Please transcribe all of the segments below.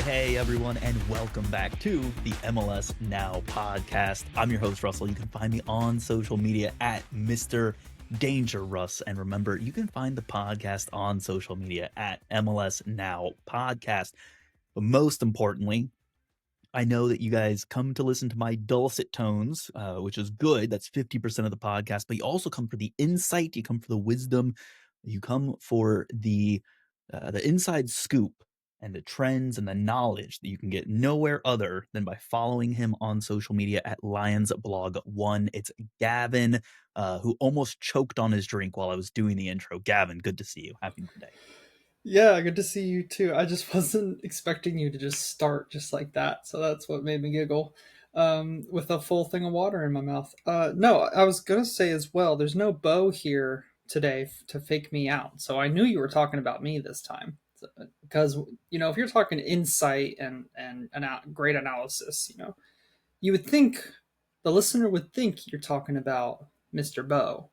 Hey, everyone, and welcome back to the MLS Now podcast. I'm your host, Russell. You can find me on social media at Mr. Danger Russ. And remember, you can find the podcast on social media at MLS Now Podcast. But most importantly, I know that you guys come to listen to my dulcet tones, which is good. That's 50% of the podcast. But you also come for the insight. You come for the wisdom. You come for the inside scoop and the trends and the knowledge that you can get nowhere other than by following him on social media at Lions Blog One. It's Gavin, who almost choked on his drink while I was doing the intro. Gavin, good to see you. Happy Monday. Yeah, good to see you too. I just wasn't expecting you to just start just like that, so that's what made me giggle. With a full thing of water in my mouth. No, I was gonna say as well. There's no Bo here today to fake me out, so I knew you were talking about me this time. Because if you're talking insight and great analysis, you would think the listener would think you're talking about Mr. Bo,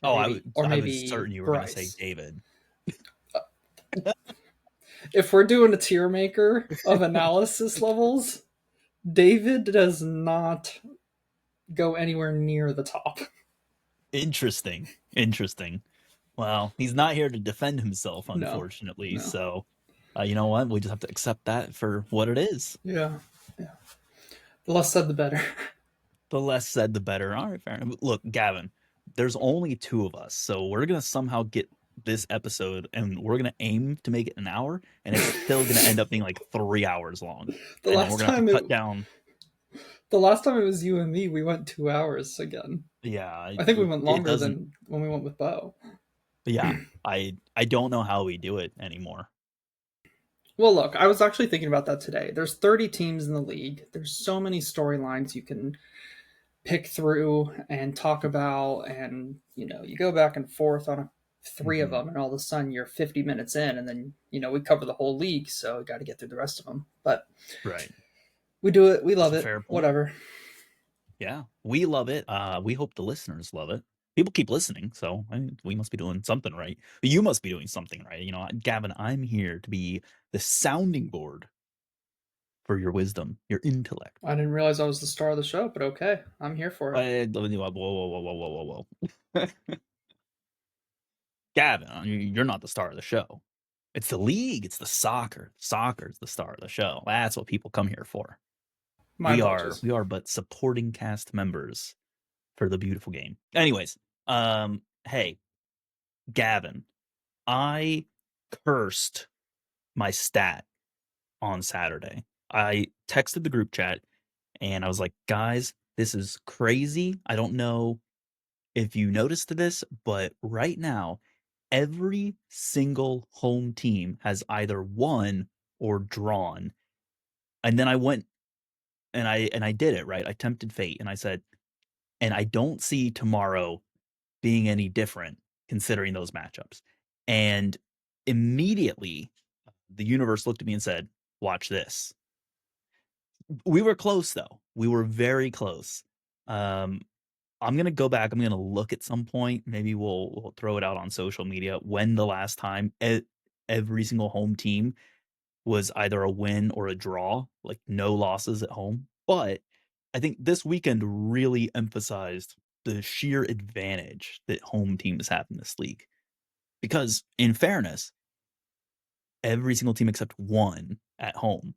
or Oh, maybe or I was maybe certain you were going to say Bryce. David. If we're doing a tier maker of analysis levels, David does not go anywhere near the top. Interesting. Well, he's not here to defend himself, No, unfortunately. no. So, you know what? We just have to accept that for what it is. Yeah, yeah. The less said, the better. The less said, the better. All right, fair enough. Look, Gavin, there's only two of us, so we're gonna somehow get this episode, and we're gonna aim to make it an hour, and it's still gonna end up being like 3 hours long, the and then we're last gonna have to time it, cut down. the last time it was you and me, we went 2 hours again. Yeah, I think we went it longer doesn't. than when we went with Bo. Yeah, I don't know how we do it anymore. Well, look, I was actually thinking about that today. There's 30 teams in the league. There's so many storylines you can pick through and talk about, and you go back and forth on three of Hmm. them, and all of a sudden you're 50 minutes in, and then we cover the whole league, so we got to get through the rest of them. But Right. we do it, we That's love a it, fair point. whatever. Yeah, we love it. We hope the listeners love it. People keep listening, so we must be doing something right. But you must be doing something right. Gavin, I'm here to be the sounding board for your wisdom, your intellect. I didn't realize I was the star of the show, but okay, I'm here for it. Whoa, whoa, whoa. Gavin, you're not the star of the show. It's the league. It's the soccer. Soccer's the star of the show. That's what people come here for. My We are apologies. we are but supporting cast members for the beautiful game. Anyways, hey, Gavin, I cursed my stat on Saturday. I texted the group chat and I was like, guys, this is crazy. I don't know if you noticed this, but right now, every single home team has either won or drawn. And then I went and I did it, right? I tempted fate and I said, and I don't see tomorrow being any different considering those matchups. And immediately the universe looked at me and said, watch this. We were close though. We were very close. Um, I'm gonna go back. I'm gonna look at some point. Maybe we'll throw it out on social media when the last time every single home team was either a win or a draw, like no losses at home. But I think this weekend really emphasized the sheer advantage that home teams have in this league. Because in fairness, every single team except one at home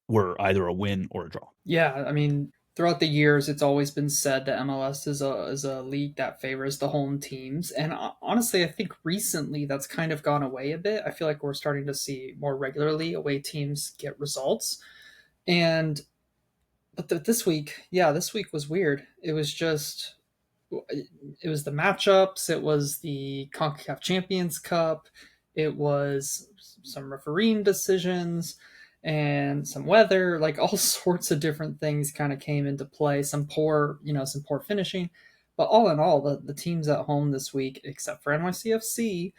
were either a win or a draw. Yeah, I mean, throughout the years, it's always been said that MLS is a league that favors the home teams, and honestly, I think recently that's kind of gone away a bit. I feel like we're starting to see more regularly away teams get results, and this week, yeah, this week was weird. It was the matchups, it was the CONCACAF Champions Cup, it was some refereeing decisions and some weather, like all sorts of different things kind of came into play. Some poor finishing. But all in all, the teams at home this week, except for NYCFC,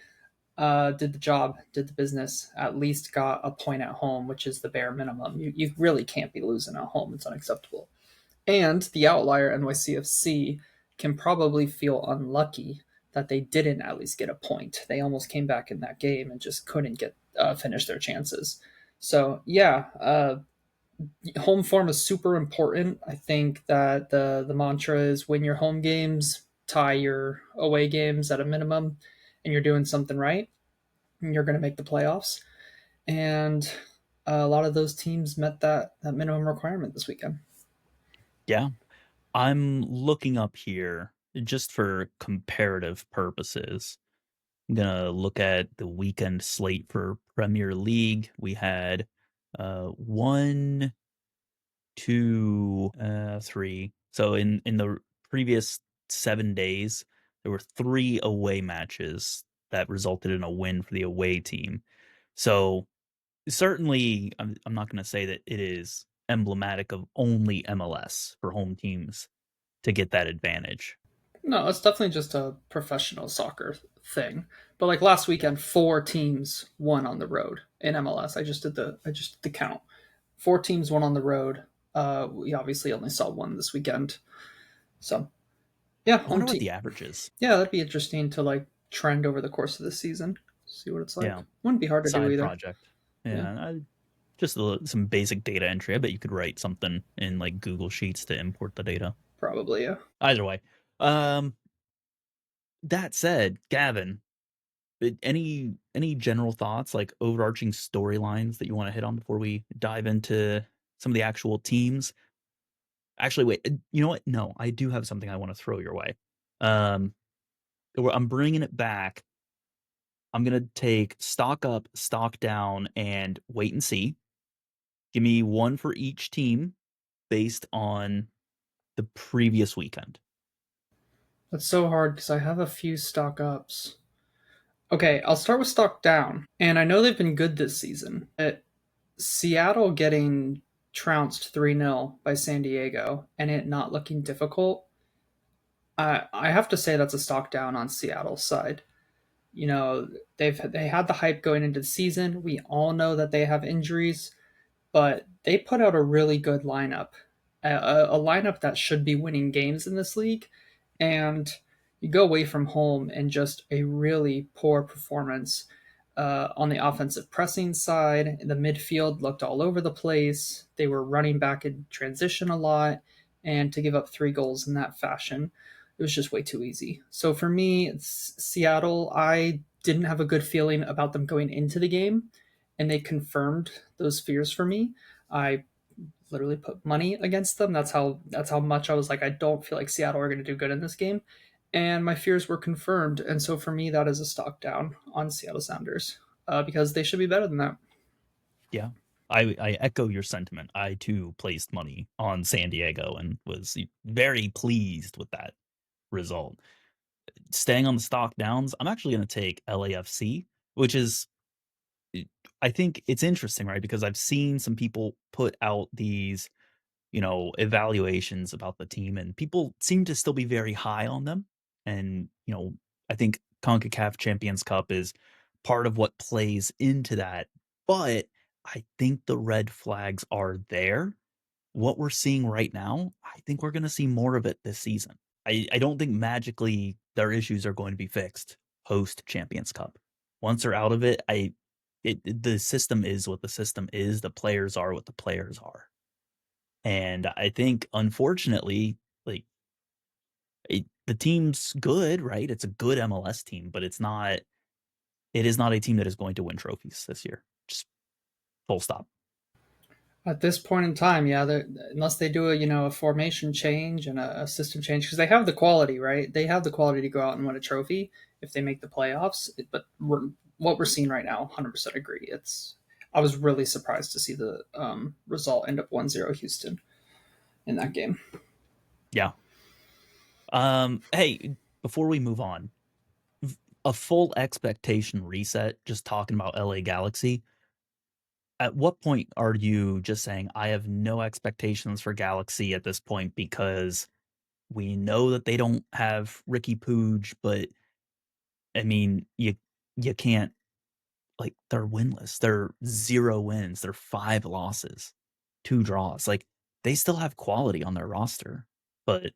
did the job, did the business, at least got a point at home, which is the bare minimum. You really can't be losing at home. It's unacceptable. And the outlier NYCFC can probably feel unlucky that they didn't at least get a point. They almost came back in that game and just couldn't get finish their chances. So yeah, home form is super important. I think that the mantra is win your home games, tie your away games at a minimum, and you're doing something right. And you're going to make the playoffs. And a lot of those teams met that minimum requirement this weekend. Yeah. I'm looking up here just for comparative purposes. I'm gonna look at the weekend slate for Premier League. We had one, two, three. So in the previous 7 days, there were three away matches that resulted in a win for the away team. So certainly, I'm not going to say that it is emblematic of only MLS for home teams to get that advantage. No, it's definitely just a professional soccer thing. But like last weekend, four teams won on the road in MLS. I just did the count. Four teams won on the road. We obviously only saw one this weekend. So yeah, I home wonder what team. the average is. Yeah, that'd be interesting to like trend over the course of the season. See what it's like. Yeah, Wouldn't be hard to do side either. project. Yeah, Yeah, just some basic data entry. I bet you could write something in like Google Sheets to import the data. probably. Yeah. Either way, um, that said, Gavin, any general thoughts, like overarching storylines that you want to hit on before we dive into some of the actual teams? Actually, wait, you know what? No, I do have something I want to throw your way. Um, I'm bringing it back. I'm gonna take stock up, stock down, and wait and see. Give me one for each team based on the previous weekend. That's so hard because I have a few stock ups. Okay, I'll start with stock down. And I know they've been good this season. Seattle getting trounced 3-0 by San Diego and it not looking difficult. I have to say that's a stock down on Seattle's side. You know, they had the hype going into the season. We all know that they have injuries, but they put out a really good lineup, a lineup that should be winning games in this league. And you go away from home and just a really poor performance on the offensive pressing side. The midfield looked all over the place. They were running back in transition a lot, and to give up 3 goals in that fashion, it was just way too easy. So for me, it's Seattle. I didn't have a good feeling about them going into the game, and they confirmed those fears for me. I literally put money against them. That's how much I was like, I don't feel like Seattle are going to do good in this game, and my fears were confirmed. And so for me, that is a stock down on Seattle Sounders because they should be better than that. Yeah. I echo your sentiment. I too placed money on San Diego and was very pleased with that result. Staying on the stock downs, I'm actually going to take LAFC, which is, I think it's interesting, right? Because I've seen some people put out these, evaluations about the team, and people seem to still be very high on them. And, I think CONCACAF Champions Cup is part of what plays into that. But I think the red flags are there. What we're seeing right now, I think we're going to see more of it this season. I don't think magically their issues are going to be fixed post Champions Cup. Once they're out of it, the system is what the system is. The players are what the players are. And I think, unfortunately, like the team's good, right? It's a good MLS team, but it is not a team that is going to win trophies this year. Just full stop. At this point in time, yeah, unless they do a formation change and a system change, because they have the quality, right? They have the quality to go out and win a trophy if they make the playoffs. But what we're seeing right now, 100% agree. I was really surprised to see the result end up 1-0 Houston in that game. Yeah. Hey, before we move on, a full expectation reset, just talking about LA Galaxy. At what point are you just saying, I have no expectations for Galaxy at this point because we know that they don't have Ricky Pooge, but I mean, you can't, like, they're winless. They're 0 wins. They're 5 losses, 2 draws. Like, they still have quality on their roster, but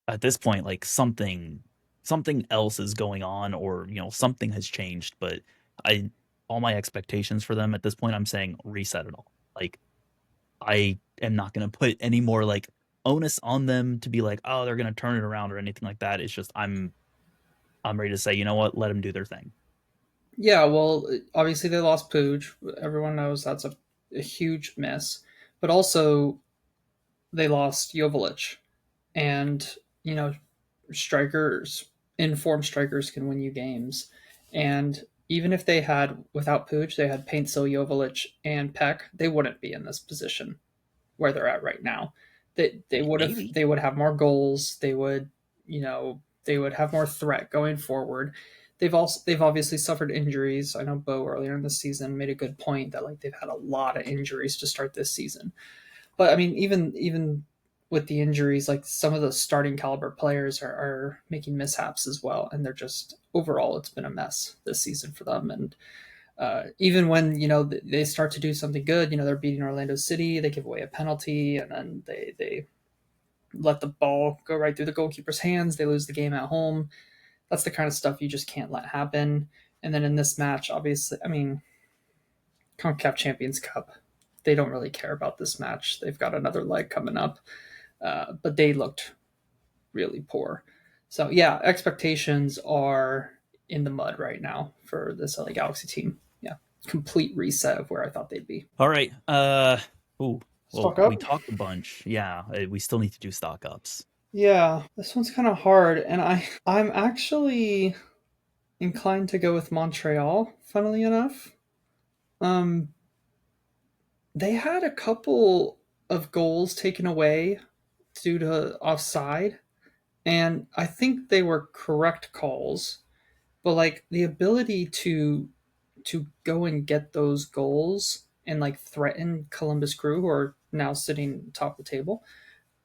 at this point, like, something else is going on, or, something has changed, but I all my expectations for them at this point, I'm saying reset it all. Like, I am not gonna put any more, like, onus on them to be like, "Oh, they're gonna turn it around," or anything like that. It's just I'm ready to say, "You know what? Let them do their thing." Yeah, well, obviously they lost Pooj. Everyone knows that's a huge miss. But also they lost Joveljic. And, you know, strikers, informed strikers can win you games. And even if they had, without Pooj, they had Paintsil, Joveljic, and Peck, they wouldn't be in this position where they're at right now. Maybe. They would have more goals. They would, they would have more threat going forward. They've obviously suffered injuries. I know Bo earlier in the season made a good point that like they've had a lot of injuries to start this season. But I mean, even with the injuries, like some of the starting caliber players are making mishaps as well, and they're just overall it's been a mess this season for them. And even when they start to do something good, they're beating Orlando City, they give away a penalty, and then they let the ball go right through the goalkeeper's hands. They lose the game at home. That's the kind of stuff you just can't let happen. And then in this match, obviously, I mean, CONCACAF Champions Cup, they don't really care about this match. They've got another leg coming up, but they looked really poor. So yeah, expectations are in the mud right now for this LA Galaxy team. Yeah, complete reset of where I thought they'd be. All right. Ooh, well, Stock we up. talked a bunch. Yeah, we still need to do stock ups. Yeah, this one's kind of hard, and I'm actually inclined to go with Montreal. Funnily enough, um, they had a couple of goals taken away due to offside, and I think they were correct calls. But like the ability to go and get those goals and like threaten Columbus Crew, who are now sitting top of the table,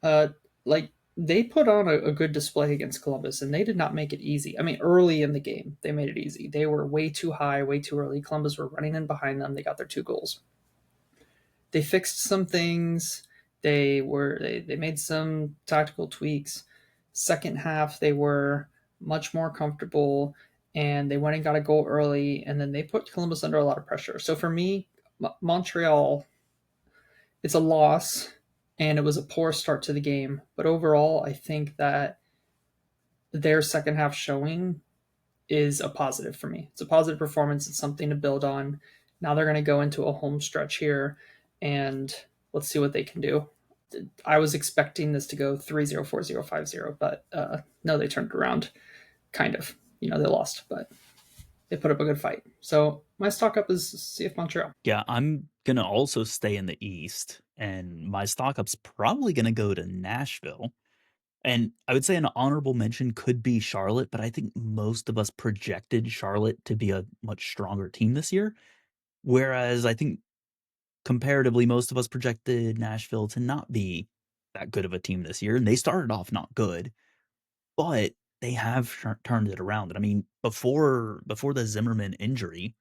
uh, like they put on a good display against Columbus, and they did not make it easy. I mean, early in the game, they made it easy. They were way too high, way too early. Columbus were running in behind them. They got their two goals. They fixed some things. They made some tactical tweaks. Second half, they were much more comfortable, and they went and got a goal early, and then they put Columbus under a lot of pressure. So for me, Montreal, it's a loss, and it was a poor start to the game. But overall, I think that their second half showing is a positive for me. It's a positive performance. It's something to build on. Now they're going to go into a home stretch here, and let's see what they can do. I was expecting this to go 3-0, 4-0, 5-0, but no, they turned it around, kind of. They lost, but they put up a good fight. So my stock up is CF Montreal. Yeah, I'm gonna also stay in the East, and my stock up's probably gonna go to Nashville. And I would say an honorable mention could be Charlotte, but I think most of us projected Charlotte to be a much stronger team this year. Whereas I think comparatively, most of us projected Nashville to not be that good of a team this year. And they started off not good, but they have turned it around. And I mean, before the Zimmerman injury,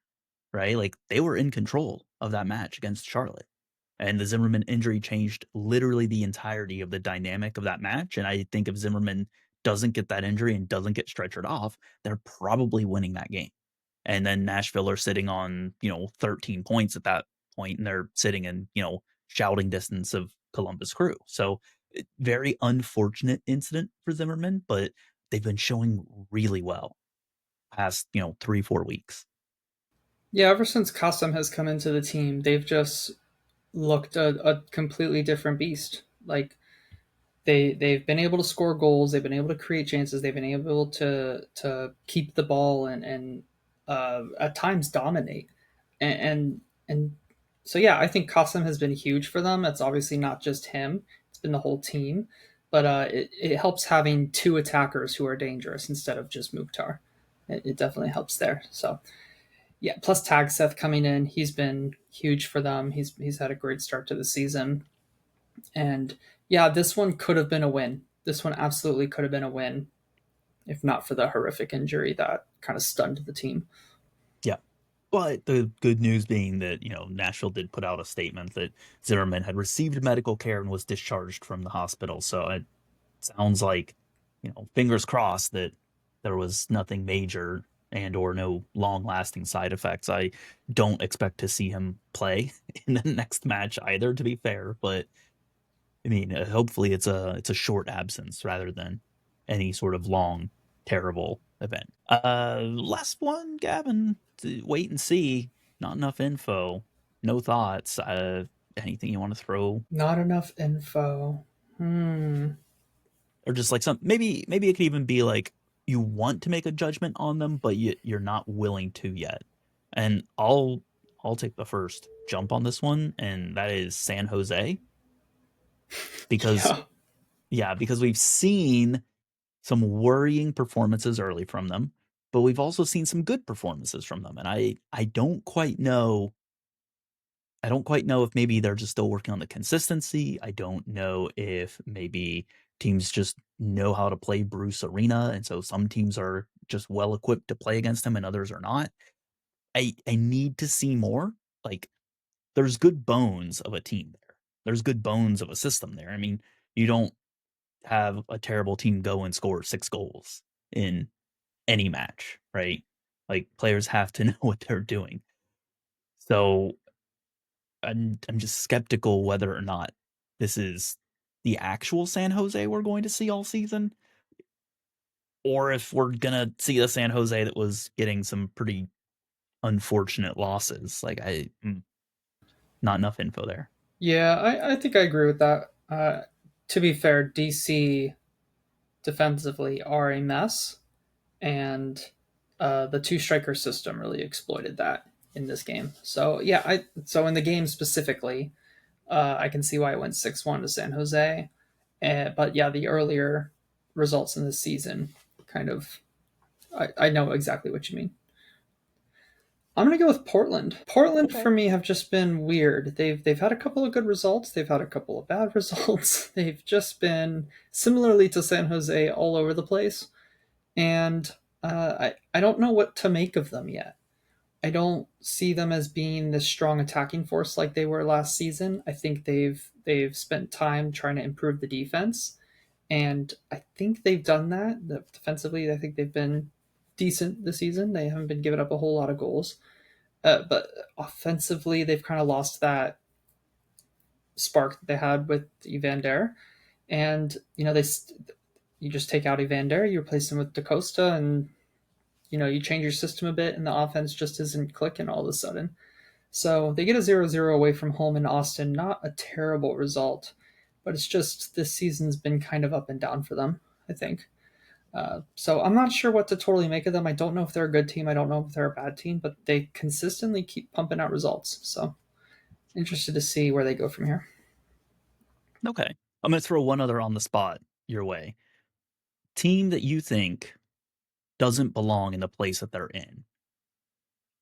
right? Like they were in control of that match against Charlotte. And the Zimmerman injury changed literally the entirety of the dynamic of that match. And I think if Zimmerman doesn't get that injury and doesn't get stretchered off, they're probably winning that game. And then Nashville are sitting on, 13 points at that point, and they're sitting in, shouting distance of Columbus Crew. So very unfortunate incident for Zimmerman, but they've been showing really well past, 3, 4 weeks. Yeah, ever since Kasem has come into the team, they've just looked a completely different beast. Like they've been able to score goals, they've been able to create chances, they've been able to keep the ball and at times dominate. And so yeah, I think Kasem has been huge for them. It's obviously not just him; it's been the whole team. But it helps having two attackers who are dangerous instead of just Mukhtar. It definitely helps there. So yeah, plus Tag Seth coming in, he's been huge for them. He's had a great start to the season. And yeah, this one could have been a win. This one absolutely could have been a win if not for the horrific injury that kind of stunned the team. Yeah. But the good news being that, Nashville did put out a statement that Zimmerman had received medical care and was discharged from the hospital. So it sounds like, fingers crossed that there was nothing major. and or no long-lasting side effects. I don't expect to see him play in the next match either, to be fair, but I mean, hopefully it's a short absence rather than any sort of long, terrible event. Last one, Gavin. Wait and see. Not enough info. No thoughts. Anything you want to throw, Not enough info. Hmm. or just like some maybe it could even be like you want to make a judgment on them, but you're not willing to yet. And I'll take the first jump on this one, and that is San Jose because Yeah. yeah, because we've seen some worrying performances early from them, but we've also seen some good performances from them. And I don't quite know if maybe they're just still working on the consistency. I don't know if maybe teams just know how to play Bruce Arena, and so some teams are just well equipped to play against him and others are not. I need to see more. Like there's good bones of a team there. There's good bones of a system there. I mean, you don't have a terrible team go and score 6 goals in any match, right? Like players have to know what they're doing. So I'm just skeptical whether or not this is the actual San Jose we're going to see all season, or if we're gonna see the San Jose that was getting some pretty unfortunate losses. Not enough info there. Yeah, I think I agree with that. To be fair, DC defensively are a mess, and the two striker system really exploited that in this game. So yeah, so in the game specifically, I can see why it went 6-1 to San Jose. But yeah, the earlier results in this season kind of I know exactly what you mean. I'm gonna go with Portland. Portland Okay. for me have just been weird. They've had a couple of good results. They've had a couple of bad results. They've just been similarly to San Jose all over the place, and I don't know what to make of them yet. I don't see them as being this strong attacking force like they were last season. I think they've spent time trying to improve the defense, and I think they've done that. Defensively, I think they've been decent this season. They haven't been giving up a whole lot of goals, but offensively, they've kind of lost that spark that they had with Evander. And you just take out Evander, you replace him with DaCosta, and you change your system a bit, and the offense just isn't clicking all of a sudden. So they get a 0-0 away from home in Austin. Not a terrible result, but it's just this season's been kind of up and down for them, I think. So I'm not sure what to totally make of them. I don't know if they're a good team. I don't know if they're a bad team, but they consistently keep pumping out results. So interested to see where they go from here. Okay. I'm gonna throw one other on the spot your way. Team that you think doesn't belong in the place that they're in.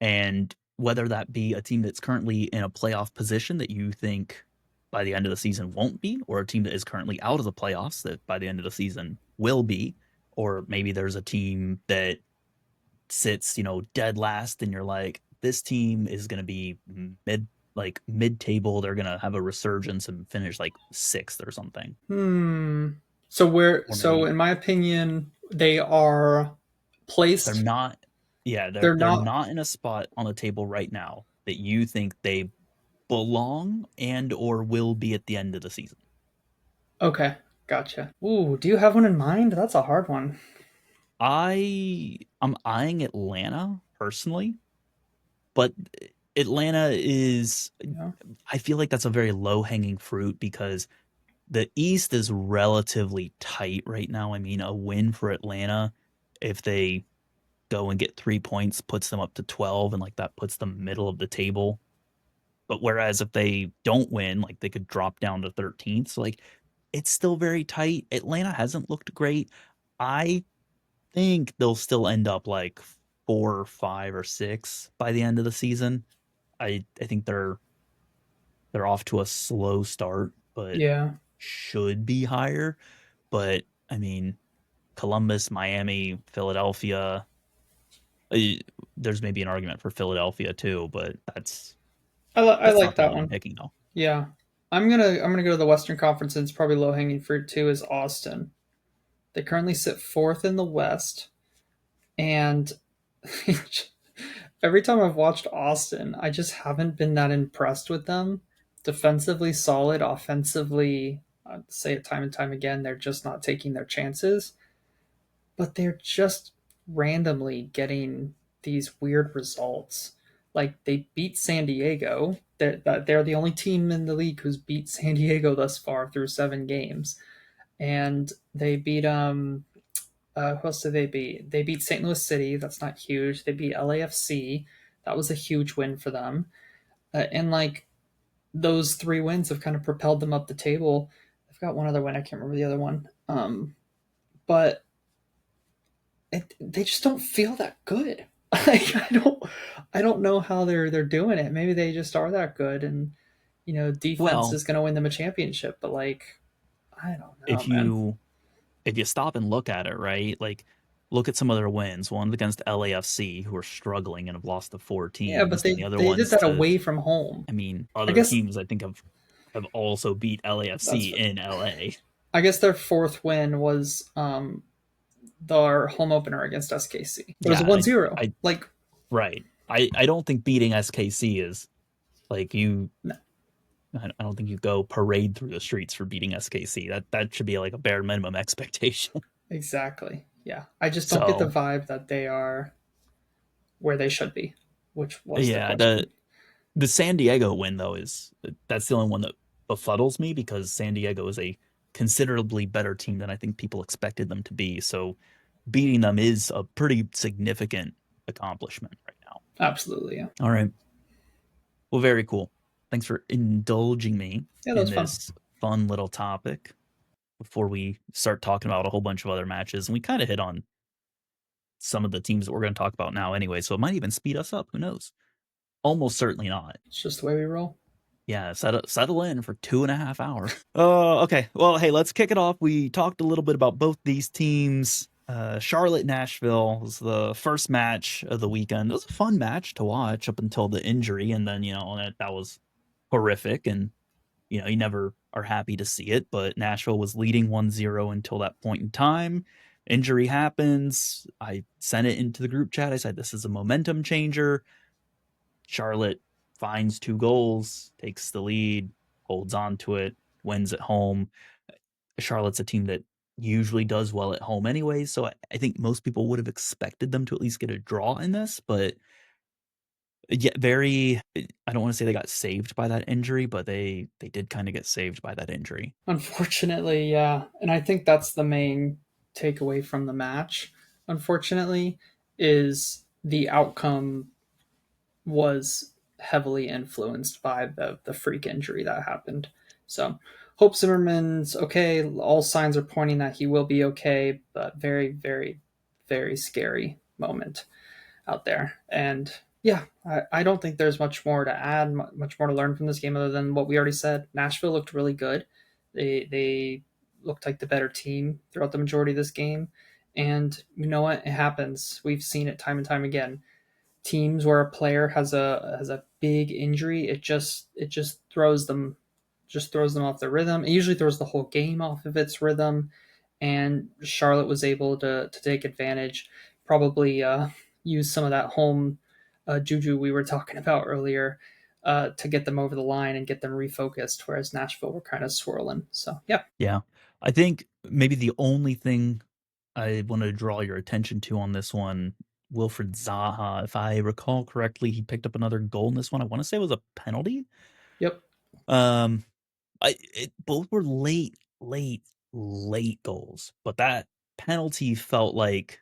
And whether that be a team that's currently in a playoff position that you think by the end of the season won't be, or a team that is currently out of the playoffs that by the end of the season will be, or maybe there's a team that sits, dead last and you're like, this team is going to be mid table. They're going to have a resurgence and finish like sixth or something. Hmm. So where? Or So maybe in my opinion, they are they're placed. not, yeah, They're they're not not in a spot on the table right now that you think they belong and or will be at the end of the season. okay. Gotcha. Ooh, do you have one in mind? That's a hard one. I'm eyeing Atlanta personally, but Atlanta is Yeah. I feel like that's a very low-hanging fruit because the East is relatively tight right now. I mean, a win for Atlanta if they go and get 3 points puts them up to 12 and like that puts them middle of the table. But whereas if they don't win, like they could drop down to 13th. So like it's still very tight. Atlanta hasn't looked great. I think they'll still end up like 4 or 5 or 6 by the end of the season. I think they're off to a slow start, but Yeah. should be higher. But I mean, Columbus, Miami, Philadelphia. uh, There's maybe an argument for Philadelphia too, but I that's like not the that one I'm one. picking though. Yeah. I'm gonna go to the Western Conference, and it's probably low hanging fruit too. Is Austin? They currently sit fourth in the West, and Every time I've watched Austin, I just haven't been that impressed with them. Defensively solid, offensively, I'd say it time and time again, they're just not taking their chances. But they're just randomly getting these weird results. Like they beat San Diego. They're the only team in the league who's beat San Diego thus far through 7 games, and they beat who else did they beat? They beat St. Louis City. That's not huge. They beat LAFC. That was a huge win for them. And like those 3 wins have kind of propelled them up the table. They've got one other win. I can't remember the other one. But they just don't feel that good. Like, I don't know how they're doing it. Maybe they just are that good, and defense Well, is going to win them a championship. But like, I don't know, if man. you stop and look at it, right? Like, look at some of their wins. One against LAFC, who are struggling and have lost to 4 Yeah, but teams, and the they other they did ones that to, away from home. I mean, I other guess teams I think have also beat that's LAFC in LA. I guess their fourth win was their home opener against SKC. But it was a Yeah, 1-0. I Like, right. I don't think beating SKC is like you. no, I don't think you go parade through the streets for beating SKC. That should be like a bare minimum expectation. exactly. Yeah. I just don't get the So vibe that they are where they should be, which was the yeah, the question. the San Diego win though is that's the only one that befuddles me because San Diego is a considerably better team than I think people expected them to be. So beating them is a pretty significant accomplishment right now. Absolutely, yeah. All right. Well, very cool. Thanks for indulging me Yeah, that in was fun. this fun little topic before we start talking about a whole bunch of other matches. And we kind of hit on some of the teams that we're going to talk about now anyway. So it might even speed us up. Who knows? Almost certainly not. It's just the way we roll. Yeah, settle in for 2.5 hours. Okay. Well, hey, let's kick it off. We talked a little bit about both these teams. Charlotte Nashville was the first match of the weekend. It was a fun match to watch up until the injury, and then that was horrific, and you never are happy to see it. But Nashville was leading 1-0 until that point in time. Injury happens. I sent it into the group chat. I said this is a momentum changer. Charlotte finds 2 goals, takes the lead, holds on to it, wins at home. Charlotte's a team that usually does well at home anyway, so I think most people would have expected them to at least get a draw in this, but yeah, I don't want to say they got saved by that injury, but they did kind of get saved by that injury. Unfortunately, yeah. And I think that's the main takeaway from the match, unfortunately, is the outcome was heavily influenced by the freak injury that happened. So hope Zimmerman's okay. All signs are pointing that he will be okay, but very, very, very scary moment out there. And yeah, I don't think there's much more to add, much more to learn from this game other than what we already said. Nashville looked really good. They looked like the better team throughout the majority of this game. And you know what? It happens. We've seen it time and time again. Teams where a player has a big injury, it just throws them off their rhythm. It usually throws the whole game off of its rhythm, and Charlotte was able to take advantage, probably use some of that home juju we were talking about earlier to get them over the line and get them refocused, whereas Nashville were kind of swirling. So, yeah. Yeah. I think maybe the only thing I want to draw your attention to on this one, Wilfred Zaha, if I recall correctly, he picked up another goal in this one. I want to say it was a penalty. Yep. Um, both were late goals, but that penalty felt like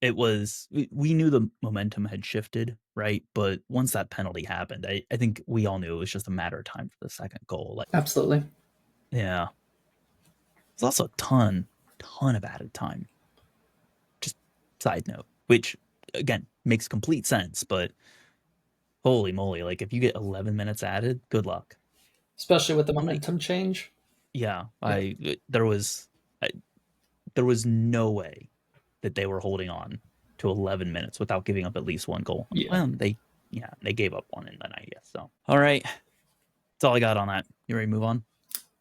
it was. We knew the momentum had shifted, right? But once that penalty happened, I think we all knew it was just a matter of time for the second goal. Like, Absolutely. yeah, there's also a ton of added time. Just side note, which again makes complete sense, but holy moly, like if you get 11 minutes added, good luck. Especially with the How many? momentum change. Yeah, Yeah. I, there was no way that they were holding on to 11 minutes without giving up at least one goal. Yeah. Well, they gave up one in the 90th. So, all right, that's all I got on that. You ready to move on?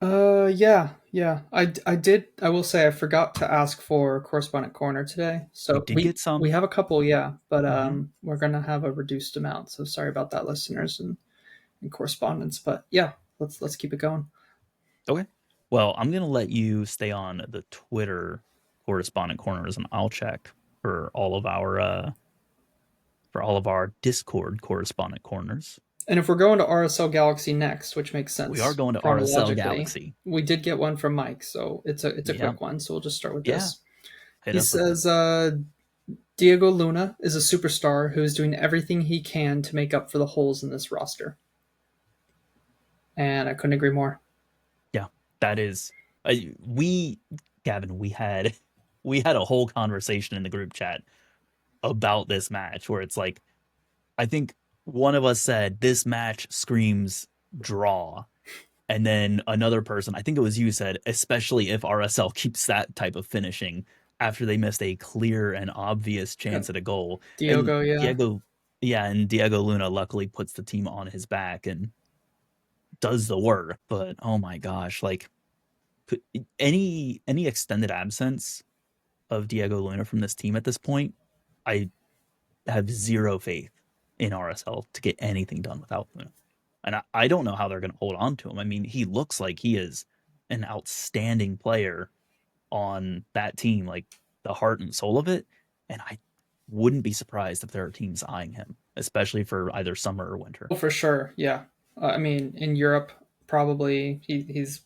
Yeah, yeah. I did. I will say I forgot to ask for correspondent corner today. We So did get we some. have a couple, yeah, but Hmm. we're gonna have a reduced amount. So sorry about that, listeners and correspondence. But yeah, let's keep it going. Okay. Well, I'm gonna let you stay on the Twitter correspondent corners, and I'll check for all of our Discord correspondent corners. And if we're going to RSL Galaxy next, which makes We are sense going to RSL chronologically, Galaxy. we did get one from Mike, so it's a Yeah, quick one. So we'll just start with yeah. this. Hit He us with it. says, Diego Luna is a superstar who is doing everything he can to make up for the holes in this roster. And I couldn't agree more. Yeah, that is. We, Gavin, we had a whole conversation in the group chat about this match where it's like I think one of us said this match screams draw. And then another person, I think it was you, said, especially if RSL keeps that type of finishing after they missed a clear and obvious Yeah. chance at a goal. And Diogo, yeah. Diego Luna luckily puts the team on his back and does the work. But oh my gosh, like any extended absence of Diego Luna from this team at this point, I have zero faith in RSL to get anything done without Luna. And I don't know how they're going to hold on to him. I mean, he looks like he is an outstanding player on that team, like the heart and soul of it. And I wouldn't be surprised if there are teams eyeing him, especially for either summer or winter. Oh, for sure, yeah. I mean, in Europe, probably he's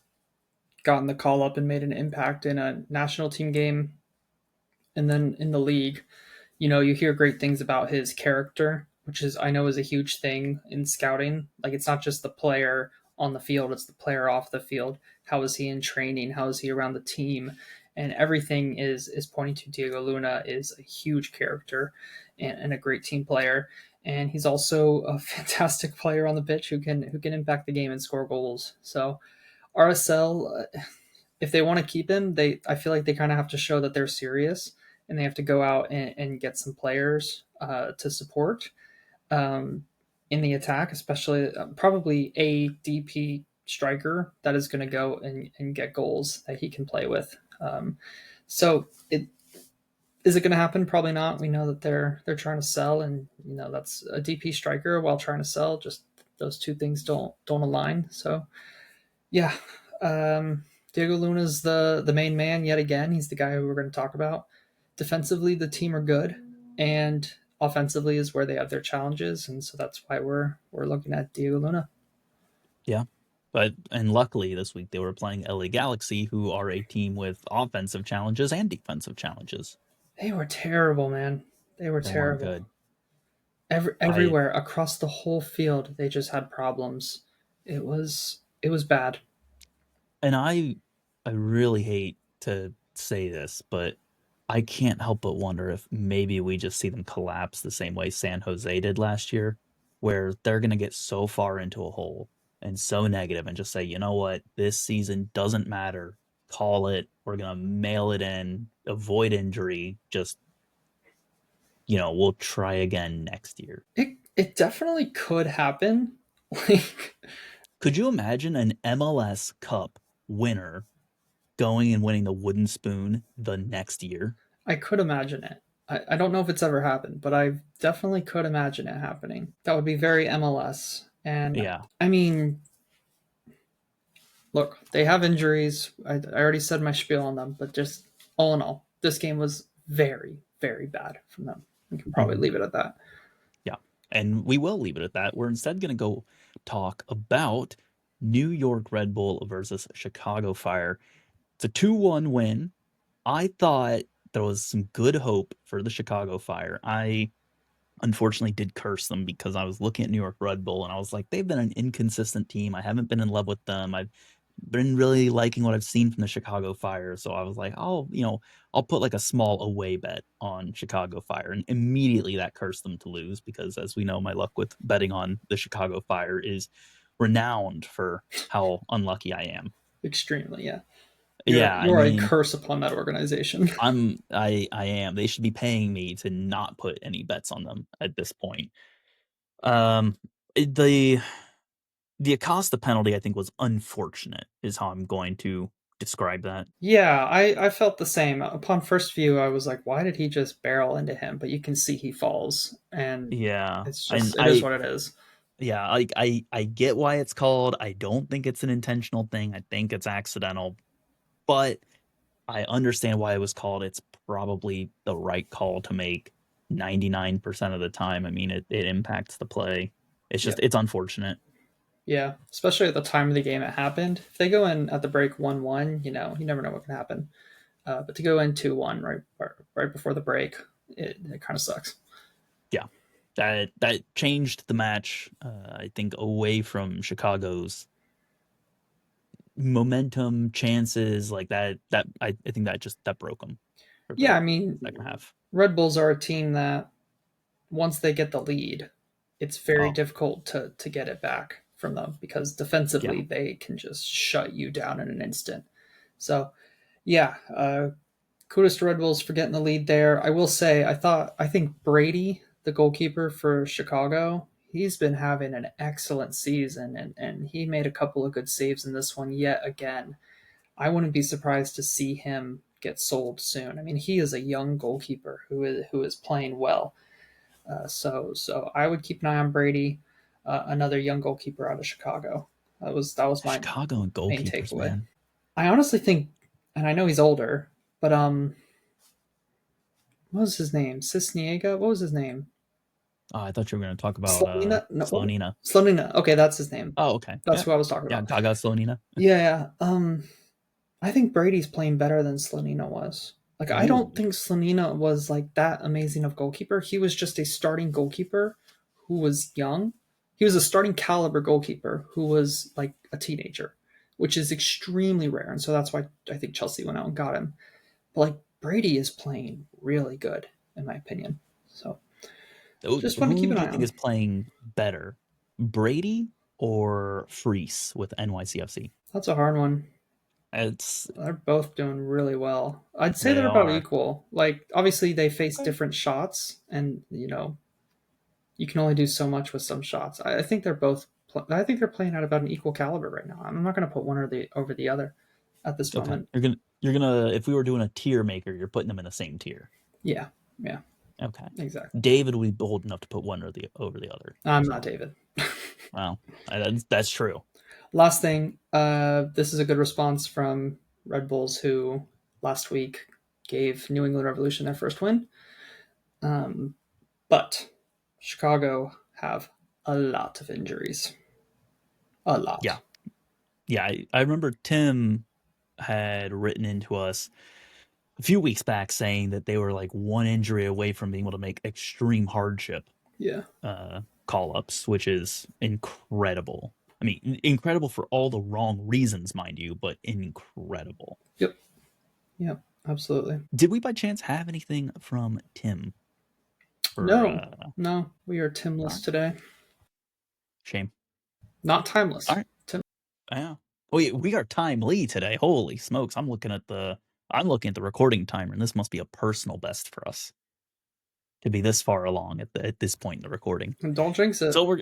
gotten the call up and made an impact in a national team game, and then in the league, you hear great things about his character, which is I know is a huge thing in scouting. Like it's not just the player on the field, it's the player off the field. How is he in training? How is he around the team? And everything is pointing to Diego Luna is a huge character and a great team player. And he's also a fantastic player on the pitch who can impact the game and score goals. So RSL, if they want to keep him, I feel like they kind of have to show that they're serious and they have to go out and get some players to support um, in the attack, especially probably a DP striker that is going to go and get goals that he can play with. So it is it going to happen? Probably not. We know that they're trying to sell, and that's a DP striker while trying to sell. Just those two things don't align. So yeah, Diego Luna's the main man yet again. He's the guy who we're going to talk about. Defensively, the team are good, and offensively is where they have their challenges, and so that's why we're looking at Diego Luna. Yeah. And luckily this week they were playing LA Galaxy, who are a team with offensive challenges and defensive challenges. They were terrible, man. They were They weren't terrible. good. I Everywhere across the whole field, they just had problems. It was bad. and I really hate to say this, but I can't help but wonder if maybe we just see them collapse the same way San Jose did last year, where they're going to get so far into a hole and so negative and just say, you know what, this season doesn't matter. Call it. We're going to mail it in, avoid injury. Just, we'll try again next year. It definitely could happen. Like Could you imagine an MLS Cup winner going and winning the wooden spoon the next year? I could imagine it. I don't know if it's ever happened, but I definitely could imagine it happening. That would be very MLS. And Yeah. I mean, look, they have injuries. I already said my spiel on them, but just all in all, this game was very, very bad from them. We can probably Mhm. leave it at that. Yeah. And we will leave it at that. We're instead going to go talk about New York Red Bull versus Chicago Fire. It's a 2-1 win. I thought there was some good hope for the Chicago Fire. I unfortunately did curse them because I was looking at New York Red Bull and I was like, they've been an inconsistent team. I haven't been in love with them. I've been really liking what I've seen from the Chicago Fire. So I was like, I'll put like a small away bet on Chicago Fire. And immediately that cursed them to lose because as we know, my luck with betting on the Chicago Fire is renowned for how unlucky I am. Extremely, yeah. You're Yeah, I you're a mean, curse upon that organization. I am. They should be paying me to not put any bets on them at this point. Um, the The Acosta penalty, I think, was unfortunate, is how I'm going to describe that. Yeah, I felt the same. Upon first view, I was like, why did he just barrel into him? But you can see he falls, and Yeah, it's and just it is what it is. yeah, I get why it's called. I don't think it's an intentional thing. I think it's accidental, but I understand why it was called. It's probably the right call to make 99% of the time. I mean, it impacts the play. It's Yeah, just it's unfortunate. yeah. Especially at the time of the game it happened. If they go in at the break 1-1, you never know what can happen. But to go in 2-1 right before the break, it kind of sucks. Yeah, that changed the match. I think away from Chicago's momentum, chances like that. I think that broke them for Yeah, the I mean, second half. Red Bulls are a team that once they get the lead, it's very Oh difficult to get it back from them because yeah, defensively they can just shut you down in an instant. So yeah, kudos to Red Bulls for getting the lead there. I will say I think Brady, the goalkeeper for Chicago, he's been having an excellent season and he made a couple of good saves in this one yet again. I wouldn't be surprised to see him get sold soon. I mean, he is a young goalkeeper who is playing well. So I would keep an eye on Brady, another young goalkeeper out of Chicago. That was my Chicago and main goalkeepers, takeaway. man. I honestly think, and I know he's older, but what was his name? Cisniega? What was his name? Oh, I thought you were going to talk about Slonina? No, Slonina. Slonina. Okay, that's his name. Oh, okay. That's Yeah. who I was talking Yeah, about. Gaga Slonina. Yeah, yeah. I think Brady's playing better than Slonina was. Like, I don't Ooh. think Slonina was like that amazing of goalkeeper. He was just a starting goalkeeper who was young. He was a starting caliber goalkeeper who was like a teenager, which is extremely rare. And so that's why I think Chelsea went out and got him. But like Brady is playing really good, in my opinion. So just want to keep Who an do you eye think on. is playing better? Brady or Freese with NYCFC? That's a hard one. It's They're both doing really well. I'd say they they're about are. equal. Like obviously they face Okay. different shots, and you can only do so much with some shots. I think they're both. I think they're playing at about an equal caliber right now. I'm not going to put one or the over the other at this Okay. moment. You're gonna if we were doing a tier maker, you're putting them in the same tier. Yeah, yeah, Okay. exactly. David would be bold enough to put one or the over the other. I'm not So, David. well, that's true. Last thing, this is a good response from Red Bulls, who last week gave New England Revolution their first win. Um, but Chicago have a lot of injuries. A lot. Yeah. Yeah, I remember Tim had written into us a few weeks back saying that they were like one injury away from being able to make extreme hardship Yeah. call ups, which is incredible. I mean, incredible for all the wrong reasons, mind you, but incredible. Yep. Yep. Absolutely. Did we by chance have anything from Tim for No. No. We are all Timless right, today. shame. Not All timeless. right. Yeah. We are timely today. Holy smokes. I'm looking at the recording timer and this must be a personal best for us to be this far along at this point in the recording. And don't jinx it. So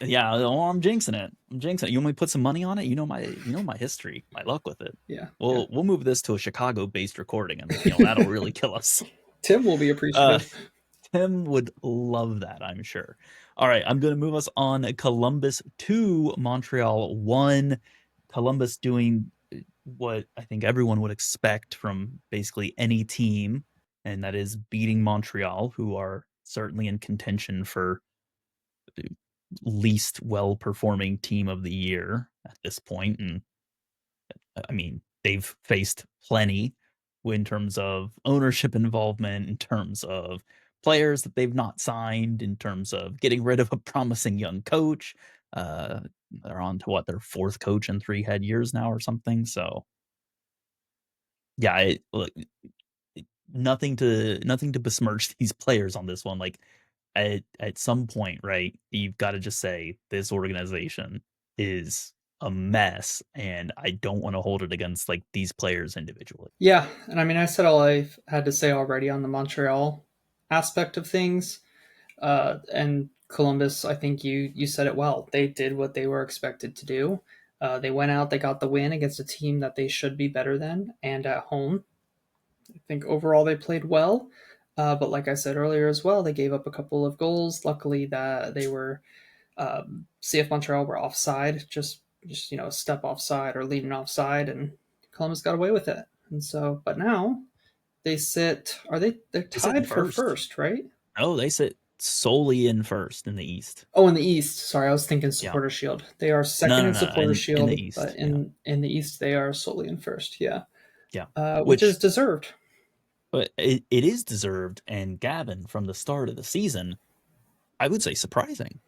yeah, oh, I'm jinxing it. I'm jinxing it. You want me to put some money on it? You know my history, my luck with it. Yeah. Yeah. We'll move this to a Chicago-based recording, and that'll really kill us. Tim will be Uh, appreciative. Tim would love that, I'm sure. All right, I'm going to move us on. Columbus 2, Montreal 1. Columbus doing what I think everyone would expect from basically any team, and that is beating Montreal, who are certainly in contention for least well performing team of the year at this point. And I mean, they've faced plenty in terms of ownership involvement, in terms of players that they've not signed, in terms of getting rid of a promising young coach. Uh, they're on to what their fourth coach in 3 head years now or something. So yeah, look, nothing to besmirch these players on this one. Like at some point, right, you've got to just say this organization is a mess, and I don't want to hold it against like these players individually. Yeah. And I mean, I said all I've had to say already on the Montreal aspect of things. And Columbus, I think you said it well. They did what they were expected to do. They went out, they got the win against a team that they should be better than, and at home. I think overall they played well. But like I said earlier as well, they gave up a couple of goals. Luckily, that they were CF Montreal were offside, just a step offside or leading offside, and Columbus got away with it. And so, but now they sit. They're They sit in tied for first. first, right? Oh, they sit solely in first in the East. Oh, in the East. Sorry, I was thinking Yeah. Supporter Shield. They are No, second no, in no. Supporter In the Shield, but East. Yeah. in the East they are solely in first. Yeah, Yeah. which is Which deserved. but it is deserved. And Gavin, from the start of the season, I would say surprising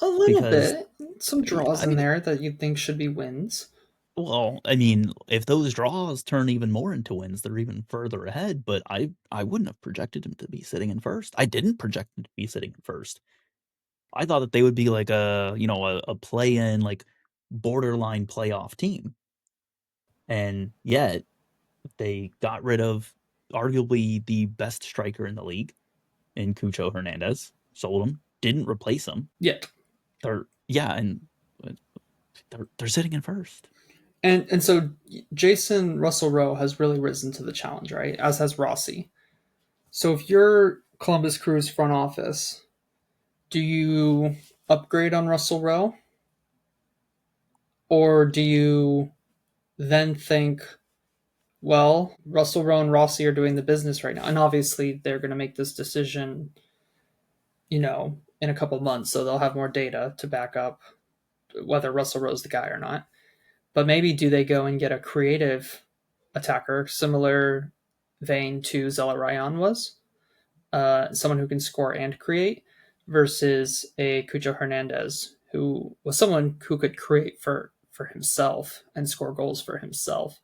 A little because bit. Some draws I in mean, there that you'd think should be wins. well, I mean, if those draws turn even more into wins, they're even further ahead. But I wouldn't have projected him to be sitting in first. I didn't project him to be sitting in first. I thought that they would be like a play in like borderline playoff team, and yet they got rid of arguably the best striker in the league in Cucho Hernandez, sold him, didn't replace him. Yet. They're yeah, and they're sitting in first. And so Jason Russell Rowe has really risen to the challenge, right? As has Rossi. So if you're Columbus Crew's front office, do you upgrade on Russell Rowe? Or do you then think, well, Russell Rowe and Rossi are doing the business right now. And obviously they're going to make this decision, in a couple months. So they'll have more data to back up whether Russell Rowe's the guy or not. But maybe do they go and get a creative attacker, similar vein to Zelarayan was? Someone who can score and create, versus a Cucho Hernandez, who was someone who could create for himself and score goals for himself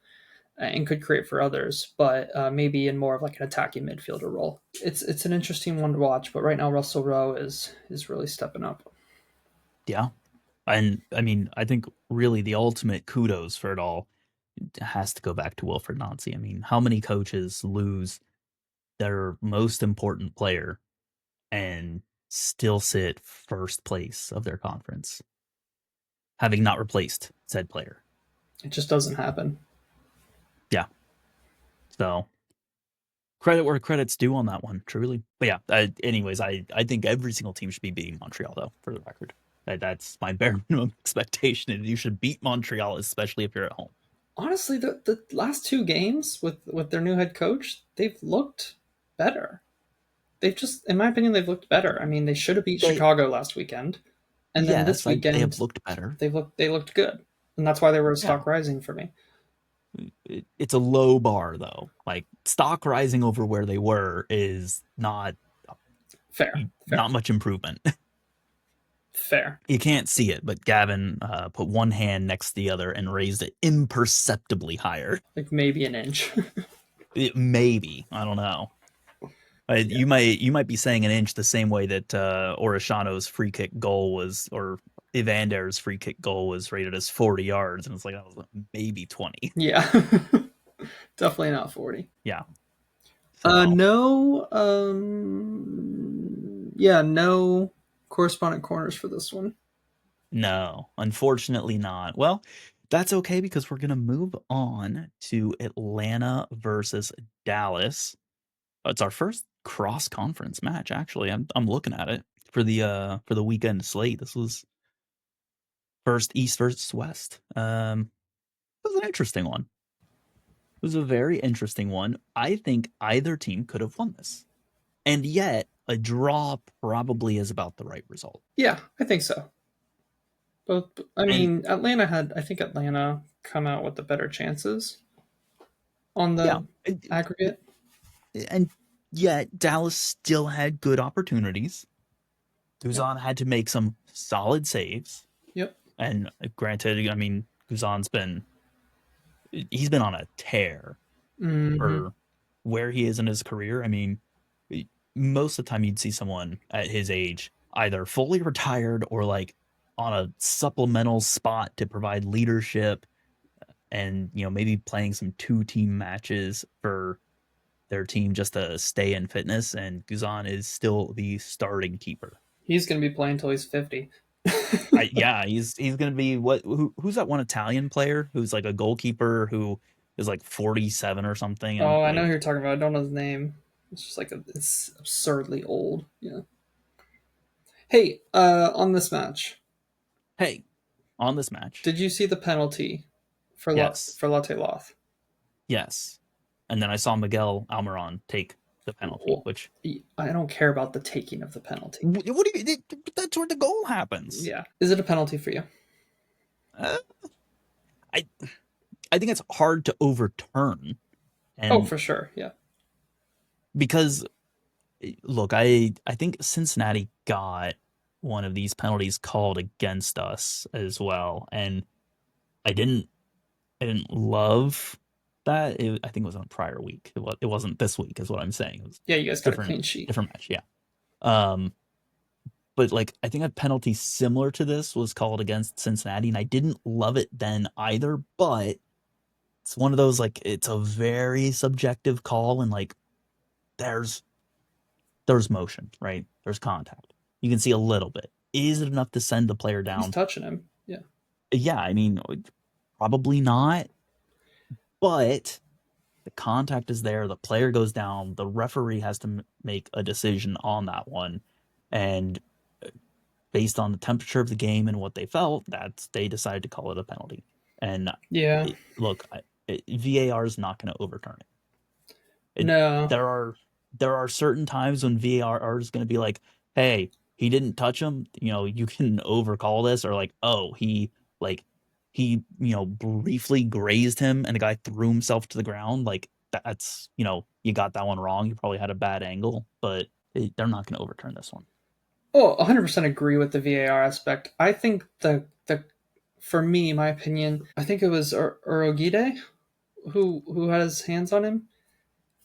and could create for others, but maybe in more of like an attacking midfielder role. It's an interesting one to watch, but right now Russell Rowe is really stepping up. Yeah, and I mean, I think really the ultimate kudos for it all has to go back to Wilfred Nancy. I mean, how many coaches lose their most important player and still sit first place of their conference, having not replaced said player? It just doesn't happen. Yeah. So credit where credit's due on that one, truly. But yeah, anyways, I think every single team should be beating Montreal, though, for the record. That's my bare minimum expectation. And you should beat Montreal, especially if you're at home. Honestly, the last two games with their new head coach, they've looked better. They've just, in my opinion, they've looked better. I mean, they should have beat They, Chicago last weekend, and then this they have weekend looked better. they looked good, and that's why they were a Yeah. stock rising for me. It's a low bar, though. Like, stock rising over where they were is Fair, fair, not much improvement. fair. You can't see it, but Gavin put one hand next to the other and raised it imperceptibly higher. Like maybe an inch. Maybe. I don't know. Yeah. You might be saying an inch the same way that Orishano's free kick goal was, or Evander's free kick goal was rated as 40 yards, and it's like that was maybe 20. Yeah. Definitely not 40. Yeah. So No. Yeah, no correspondent corners for this one. no, unfortunately not. Well, that's okay because we're gonna move on to Atlanta versus Dallas. It's our first cross conference match. Actually, I'm looking at it for the weekend slate. This was first East versus West. It was an interesting one. It was a very interesting one. I think either team could have won this. And yet, a draw probably is about the right result. Yeah, I think so. Both. I And mean, I think Atlanta come out with the better chances on yeah, the aggregate. and yet Dallas still had good opportunities. Yep. Guzan had to make some solid saves. Yep. And granted, I mean, he's been on a tear Hmm. for where he is in his career. I mean, most of the time you'd see someone at his age either fully retired or like on a supplemental spot to provide leadership and maybe playing some two team matches for their team just to stay in fitness, and Guzan is still the starting keeper. He's going to be playing until he's 50. Yeah, he's gonna be who's that one Italian player who's like a goalkeeper who is like 47 or something and Oh, I know who like you're talking about. I don't know his name. It's just like it's absurdly old. Yeah. Hey, on this match, hey, on this match. did you see the penalty for Yes. Latte Loth? Yes. And then I saw Miguel Almiron take the penalty, Well, which I don't care about the taking of the penalty. what do you that's where the goal happens. Yeah, is it a penalty for you? Uh, I I think it's hard to overturn Oh, and for sure. Yeah. because look, I think Cincinnati got one of these penalties called against us as well and I didn't I didn't love that. I think it was on a prior week. It wasn't this week, is what I'm saying. It was Yeah, you guys got a different clean sheet. different match. Yeah. Um, but like I think a penalty similar to this was called against Cincinnati, and I didn't love it then either. But it's one of those like it's a very subjective call, and like there's there's motion, right? There's contact. You can see a little bit. Is it enough to send the player He's down? touching him. Yeah. Yeah, I mean, probably not. But the contact is there, the player goes down, the referee has to make a decision on that one. And based on the temperature of the game and what they felt, that's they decided to call it a penalty. And Yeah. look, VAR is not going to overturn it. it. No. There are certain times when VAR is going to be like, "Hey, he didn't touch him. You know, you can overcall this," or like, "Oh, like briefly grazed him and the guy threw himself to the ground." Like that's you got that one wrong. You probably had a bad angle, but they're not going to overturn this one. Oh, 100% agree with the VAR aspect. I think the for me, my opinion, I think it was Urogide who had his hands on him,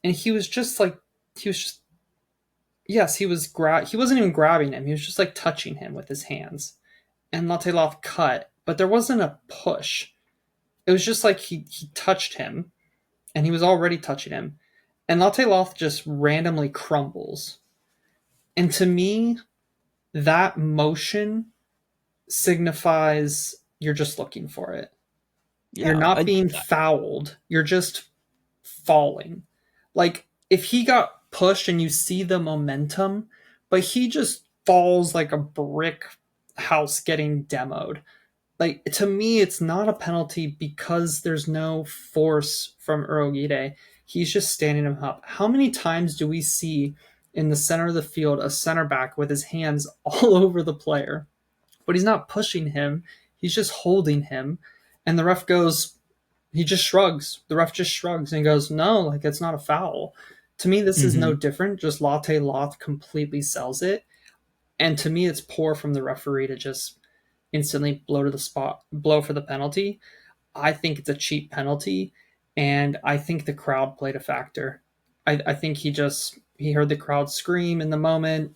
and he was just like he was just yes, he wasn't even grabbing him. He was just like touching him with his hands. And Latelov cut, but there wasn't a push. It was just like he touched him, and he was already touching him, and Latelov just randomly crumbles. And to me, that motion signifies you're just looking for it. You're Yeah, not being fouled. You're just falling. Like if he got pushed and you see the momentum, but he just falls like a brick house getting demoed. Like to me, it's not a penalty because there's no force from Urogide. He's just standing him up. How many times do we see in the center of the field a center back with his hands all over the player? But he's not pushing him. He's just holding him. And the ref goes, he just shrugs. The ref just shrugs and goes, no, like it's not a foul. To me, this is no mm-hmm. different. Just Latte Loth completely sells it. And to me, it's poor from the referee to just instantly blow for the penalty. I think it's a cheap penalty. And I think the crowd played a factor. I think he heard the crowd scream in the moment.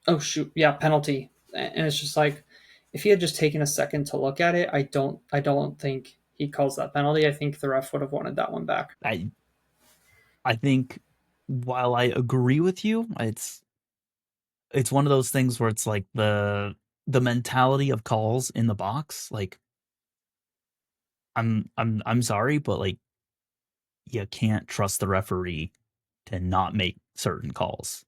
Oh shoot, yeah, penalty. And it's just like if he had just taken a second to look at it, I don't think he calls that penalty. I think the ref would have wanted that one back. I think while I agree with you, it's one of those things where it's like the mentality of calls in the box. Like I'm sorry, but like you can't trust the referee to not make certain calls.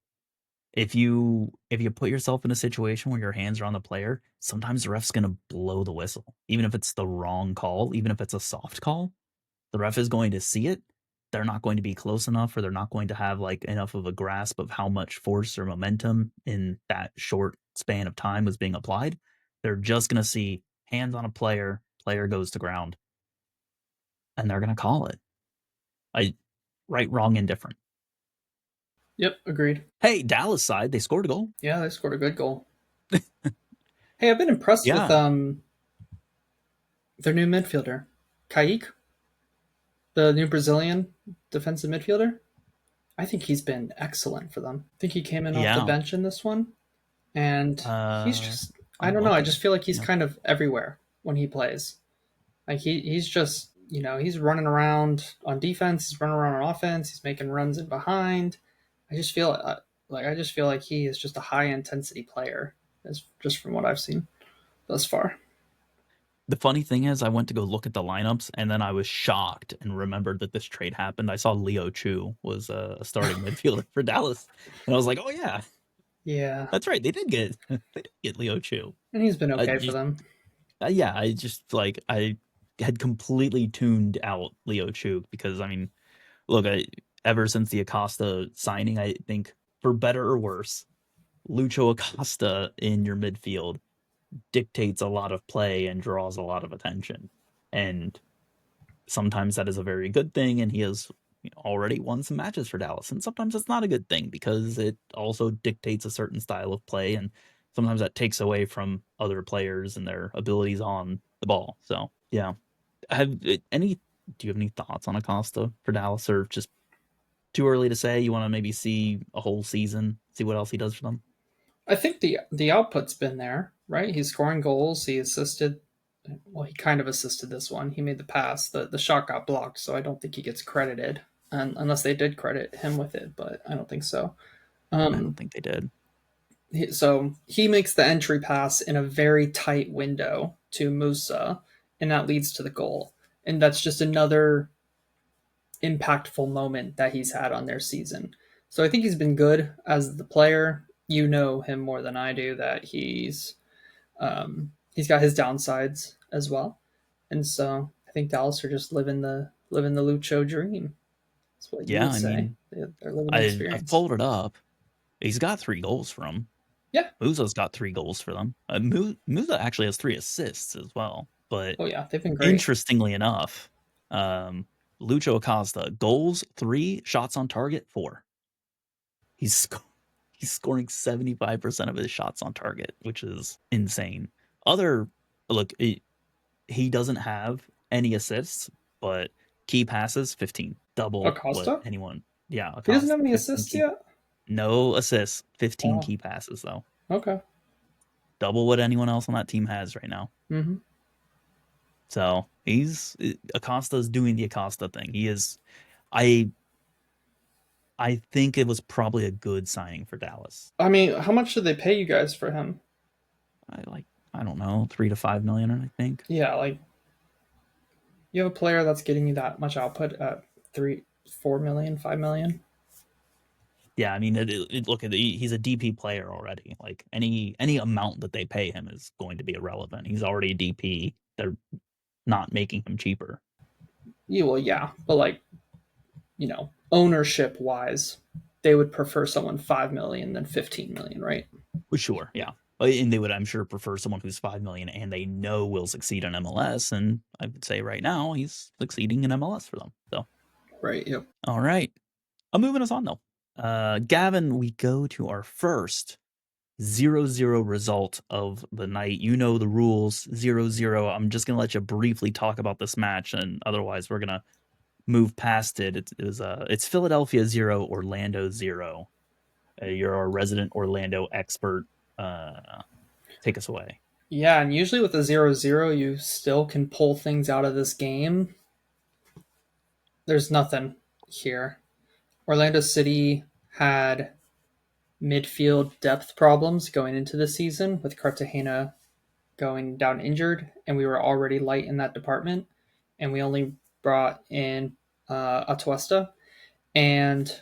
If you put yourself in a situation where your hands are on the player, sometimes the ref's gonna blow the whistle, even if it's the wrong call, even if it's a soft call. The ref is going to see it. They're not going to be close enough, or they're not going to have like enough of a grasp of how much force or momentum in that short span of time was being applied. They're just going to see hands on a player, player goes to ground, and they're going to call it. I right, wrong, indifferent. Yep, agreed. Hey, Dallas side, they scored a goal. Yeah, they scored a good goal. Hey, I've been impressed with Yeah, their new midfielder, Kaique, the new Brazilian defensive midfielder. I think he's been excellent for them. I think he came in off the yeah. bench in this one, and he's just I Oh, don't know. I okay. just feel like he's Yeah. kind of everywhere when he plays. Like he's just he's running around on defense, he's running around on offense, he's making runs in behind. I just feel Like I just feel like he is just a high intensity player, as just from what I've seen thus far. The funny thing is, I went to go look at the lineups, and then I was shocked and remembered that this trade happened. I saw Leo Chu was a starting midfielder for Dallas, and I was like, "Oh yeah, Yeah, that's right. They did get they did get Leo Chu." and he's been I okay for just them. yeah, I just like I had completely tuned out Leo Chu because I mean, look, ever since the Acosta signing, I think for better or worse, Lucho Acosta in your midfield dictates a lot of play and draws a lot of attention. And sometimes that is a very good thing, and he has already won some matches for Dallas. And sometimes it's not a good thing because it also dictates a certain style of play, and sometimes that takes away from other players and their abilities on the ball. So yeah, have any? Do you have any thoughts on Acosta for Dallas, or just too early to say? You want to maybe see a whole season, see what else he does for them? I think the output's been there, right? He's scoring goals. He assisted. Well, he kind of assisted this one. He made the pass. The shot got blocked, so I don't think he gets credited, and unless they did credit him with it, but I don't think so. I don't Um, think they did. so he makes the entry pass in a very tight window to Musa, and that leads to the goal. And that's just another impactful moment that he's had on their season. So I think he's been good as the player. You know him more than I do that he's got his downsides as well, and so I think Dallas are just living the Lucho dream. That's what you Yeah, would I say. mean, They're living the I experience. pulled it up. He's got 3 goals for him. Yeah. Musa's got 3 goals for them. Musa actually has 3 assists as well. But Oh yeah, they've been great. interestingly enough, um, Lucho Acosta goals 3, shots on target 4. He's he's scoring 75% of his shots on target, which is insane. Other look, he doesn't have any assists, but key passes 15, double what Acosta? anyone. Yeah, He doesn't have Acosta any 15 assists key, yet. no assists, 15 Wow. key passes though, Okay. double what anyone else on that team has right now. Mm-hmm. So he's Acosta's doing the Acosta thing. He is. I I think it was probably a good signing for Dallas. I mean, how much did they pay you guys for him? I like I don't know 3 to 5 million. I think. Yeah, like you have a player that's getting you that much output at 3, 4 million, 5 million. Yeah, I mean, look at he's a DP player already. Like any amount that they pay him is going to be irrelevant. He's already a DP. They're not making him cheaper. Yeah, well, yeah, but like ownership wise, they would prefer someone 5 million than 15 million, right? Well, sure, yeah. And they would, I'm sure, prefer someone who's 5 million and they know will succeed in MLS. And I would say right now he's succeeding in MLS for them. So, Right. Yep. all right, I'm moving us on though. Gavin, we go to our first 0-0 result of the night. You know the rules, 0-0. I'm just gonna let you briefly talk about this match, and otherwise we're gonna move past it. It's Philadelphia 0, Orlando 0. You're our resident Orlando expert. Take us away. Yeah, and usually with a 0-0, you still can pull things out of this game. There's nothing here. Orlando City had midfield depth problems going into the season with Cartagena going down injured, and we were already light in that department. And we only brought in Atuesta, and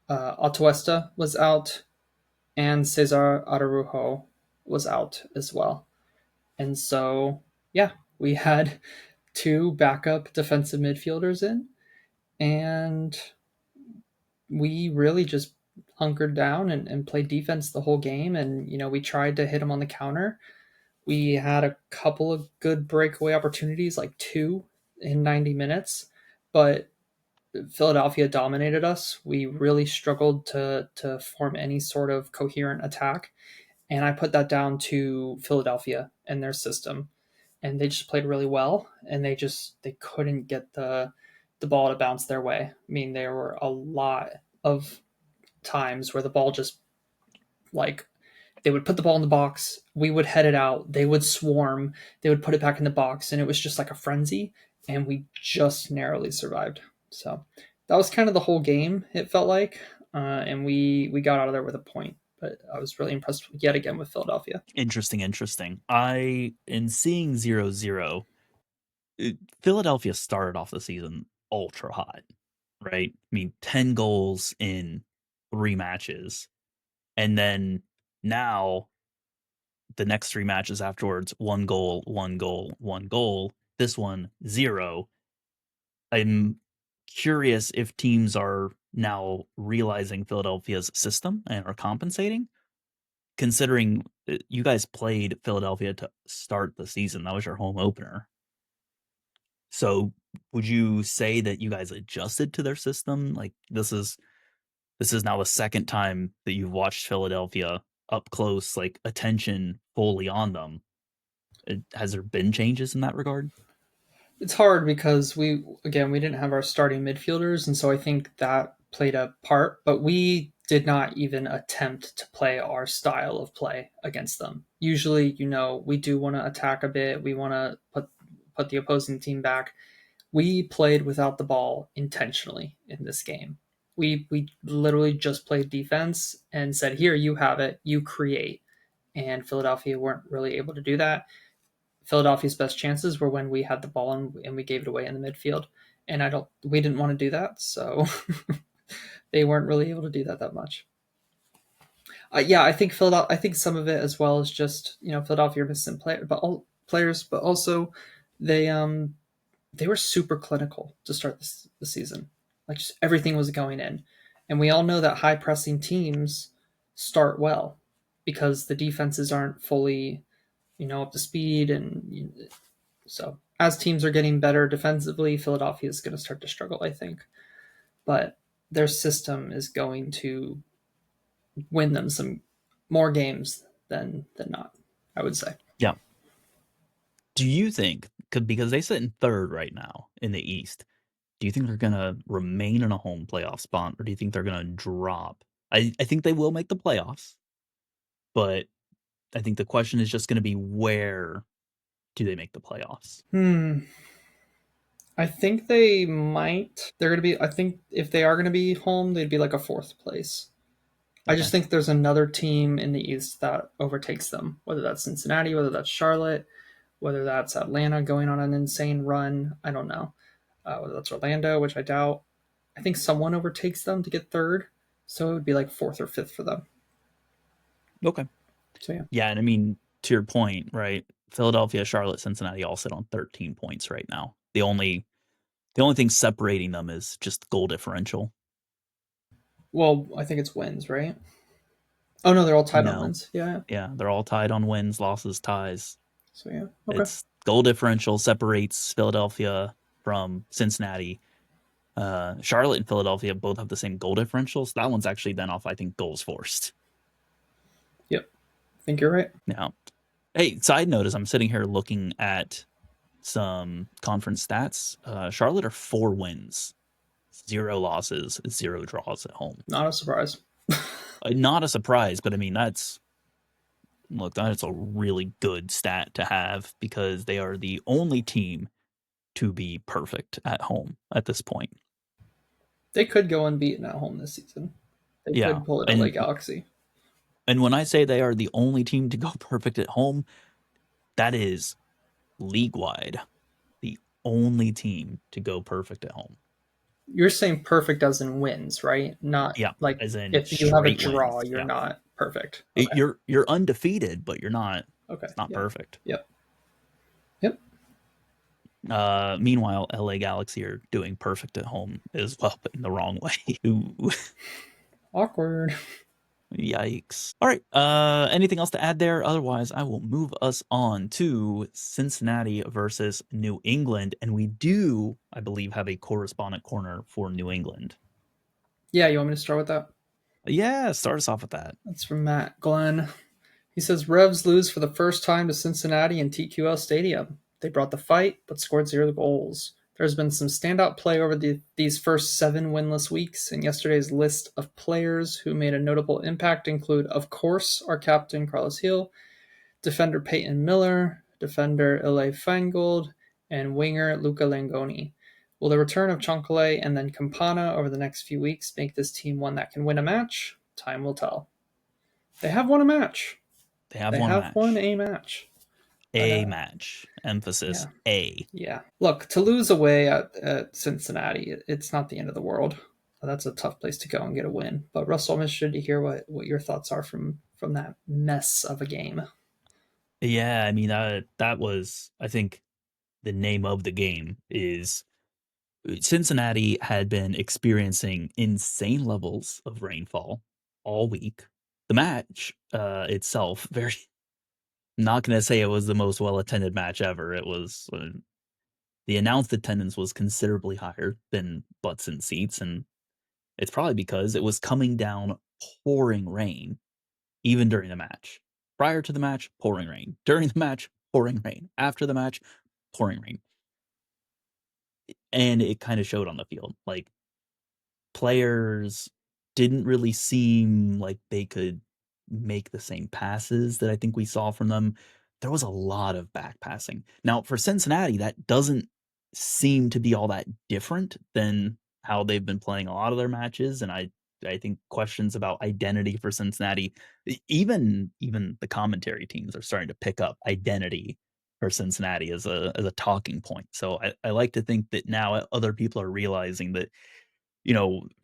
Atuesta was out, and Cesar Araujo was out as well. And so, yeah, we had two backup defensive midfielders in, and we really just hunkered down and played defense the whole game. And, we tried to hit them on the counter. We had a couple of good breakaway opportunities, like two in 90 minutes, but Philadelphia dominated us. We really struggled to form any sort of coherent attack. And I put that down to Philadelphia and their system. And they just played really well, and they couldn't get the ball to bounce their way. I mean, there were a lot of times where the ball just, like, they would put the ball in the box, we would head it out, they would swarm, they would put it back in the box, and it was just like a frenzy, and we just narrowly survived. So that was kind of the whole game, it felt like. and we got out of there with a point. But I was really impressed yet again with Philadelphia. Interesting. In seeing 0-0, Philadelphia started off the season ultra hot, right? I mean, 10 goals in 3 matches. And then now the next 3 matches afterwards, 1 goal, 1 goal, 1 goal. This one, 0. I'm curious if teams are now realizing Philadelphia's system and are compensating, considering you guys played Philadelphia to start the season. That was your home opener. So would you say that you guys adjusted to their system? Like this is now the second time that you've watched Philadelphia up close, like attention fully on them. Has there been changes in that regard? It's hard because we didn't have our starting midfielders, and so I think that played a part. But we did not even attempt to play our style of play against them. Usually, we do want to attack a bit. We want to put the opposing team back. We played without the ball intentionally in this game. We literally just played defense and said, "Here, you have it. You create." And Philadelphia weren't really able to do that. Philadelphia's best chances were when we had the ball and we gave it away in the midfield. And we didn't want to do that, so they weren't really able to do that much. Yeah, I think Philadelphia. I think some of it as well is just Philadelphia are missing players, but also they they were super clinical to start the season. Like just everything was going in, and we all know that high pressing teams start well because the defenses aren't fully up to speed, and so as teams are getting better defensively, Philadelphia is going to start to struggle, I think. But their system is going to win them some more games than not, I would say. Yeah. Do you think, because they sit in third right now in the East, do you think they're going to remain in a home playoff spot, or do you think they're going to drop? I think they will make the playoffs, but I think the question is just going to be, where do they make the playoffs? I think they might. They're going to be. I think if they are going to be home, they'd be like a fourth place. I Okay. just think there's another team in the East that overtakes them, whether that's Cincinnati, whether that's Charlotte, whether that's Atlanta going on an insane run. I don't know. Whether that's Orlando, which I doubt. I think someone overtakes them to get third. So it would be like fourth or fifth for them. Okay. So yeah. Yeah, and I mean, to your point, right? Philadelphia, Charlotte, Cincinnati all sit on 13 points right now. The only thing separating them is just goal differential. Well, I think it's wins, right? Oh no, they're all tied on No. wins. Yeah. Yeah, they're all tied on wins, losses, ties. So yeah. Okay. It's goal differential separates Philadelphia from Cincinnati. Charlotte and Philadelphia both have the same goal differential, so that one's actually then off, I think, goals forced. Yep. I think you're right. Now, hey, side note, as I'm sitting here looking at some conference stats, Charlotte are 4 wins, 0 losses, 0 draws at home. Not a surprise. Not a surprise, but I mean, that's a really good stat to have, because they are the only team to be perfect at home at this point. They could go unbeaten at home this season. They Yeah. could pull it LA And Galaxy. and when I say they are the only team to go perfect at home, that is league wide the only team to go perfect at home. You're saying perfect as in wins, right? Not Yeah, like as in if you have a straight draw, wins. you're Yeah. not perfect. Okay. You're undefeated, but you're not Okay. it's not Yeah. perfect. Yep. Yep. Meanwhile, LA Galaxy are doing perfect at home as well, but in the wrong way. Ooh. Awkward. Yikes. All right. Anything else to add there? Otherwise, I will move us on to Cincinnati versus New England. And we do, I believe, have a correspondent corner for New England. Yeah, you want me to start with that? Yeah, start us off with that. That's from Matt Glenn. He says Revs lose for the first time to Cincinnati in TQL Stadium. They brought the fight, but scored 0 goals. There's been some standout play over these first 7 winless weeks, and yesterday's list of players who made a notable impact include, of course, our captain Carlos Hill, defender Peyton Miller, defender Ile Feingold, and winger Luca Langoni. Will the return of Chonkole and then Campana over the next few weeks make this team one that can win a match? Time will tell. They have won a match. They have They won a have won match. a match. But A match. Emphasis yeah, A. yeah. Look, to lose away at Cincinnati, it's not the end of the world. That's a tough place to go and get a win. But Russell, I'm interested to hear what your thoughts are from that mess of a game. Yeah, I mean that was, I think, the name of the game is Cincinnati had been experiencing insane levels of rainfall all week. The match itself, very not going to say it was the most well attended match ever. It was the announced attendance was considerably higher than butts in seats, and it's probably because it was coming down pouring rain even during the match. Prior to the match, pouring rain. During the match, pouring rain. After the match, pouring rain. And it kind of showed on the field. Like, players didn't really seem like they could make the same passes that I think we saw from them. There was a lot of back passing. Now, for Cincinnati, that doesn't seem to be all that different than how they've been playing a lot of their matches. And I think questions about identity for Cincinnati, even the commentary teams are starting to pick up identity for Cincinnati as a talking point. So I like to think that now other people are realizing that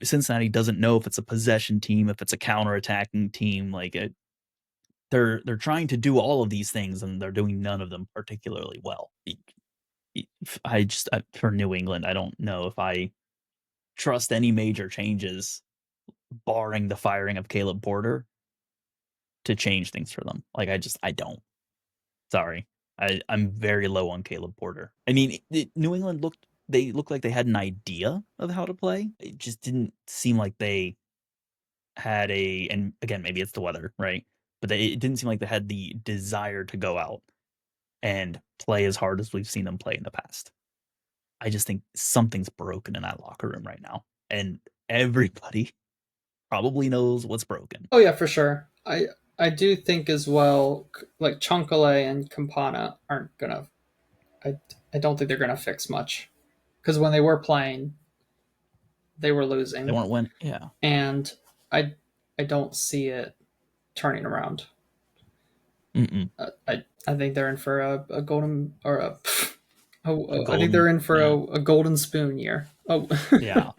Cincinnati doesn't know if it's a possession team, if it's a counterattacking team. Like they're trying to do all of these things, and they're doing none of them particularly well. For New England, I don't know if I trust any major changes, barring the firing of Caleb Porter, to change things for them. Like I don't. Sorry, I'm very low on Caleb Porter. I mean, New England looked like they had an idea of how to play. It just didn't seem like they had and again, maybe it's the weather, right? But it didn't seem like they had the desire to go out and play as hard as we've seen them play in the past. I just think something's broken in that locker room right now, and everybody probably knows what's broken. Oh yeah, for sure. I do think as well, like Chonkole and Campana aren't gonna. I I don't think they're gonna fix much because when they were playing, they were They losing, weren't win. Yeah. and I I don't see it turning around. Mm-mm. I think they're in for a golden or A I think they're golden. in for Yeah. a golden spoon year. Oh, Yeah.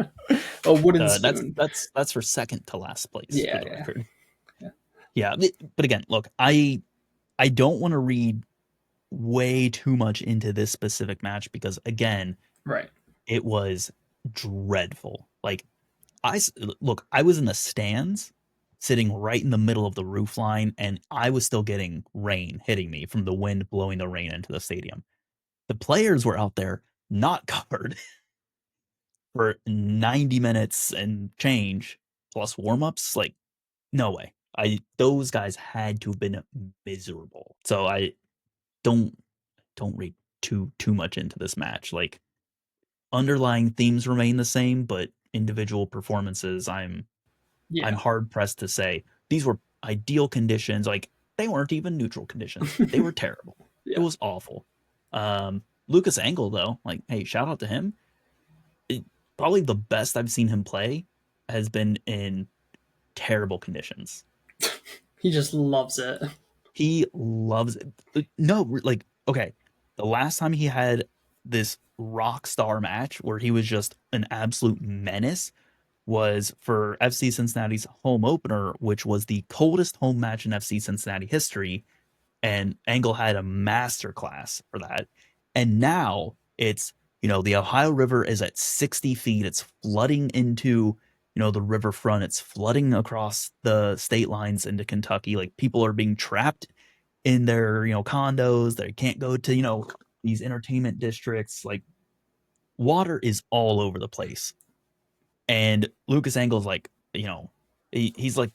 a wooden That's spoon. that's for second to last place for Yeah, the yeah, record. yeah. Yeah, but again, look, I don't want to read way too much into this specific match because again, Right. it was dreadful. Like look, I was in the stands, sitting right in the middle of the roof line, and I was still getting rain hitting me from the wind blowing the rain into the stadium. The players were out there not covered for 90 minutes and change plus warm-ups. Like, no way. I Those guys had to have been miserable. So I don't don't read too much into this match. Like, underlying themes remain the same, but individual performances, I'm Yeah. hard pressed to say these were ideal conditions. Like, they weren't even neutral conditions. They were terrible. It Yeah. was awful. Lucas Angle, though, like, hey, shout out to him. It, Probably the best I've seen him play has been in terrible conditions. He just loves it. He loves it. No, like, okay, the last time he had this rock star match where he was just an absolute menace was for FC Cincinnati's home opener, which was the coldest home match in FC Cincinnati history. And Angle had a master class for that. And now the Ohio River is at 60 feet. It's flooding into, the riverfront. It's flooding across the state lines into Kentucky. Like, people are being trapped in their, condos. They can't go to, these entertainment districts. Like, water is all over the place. And Lucas Angle's like, he's like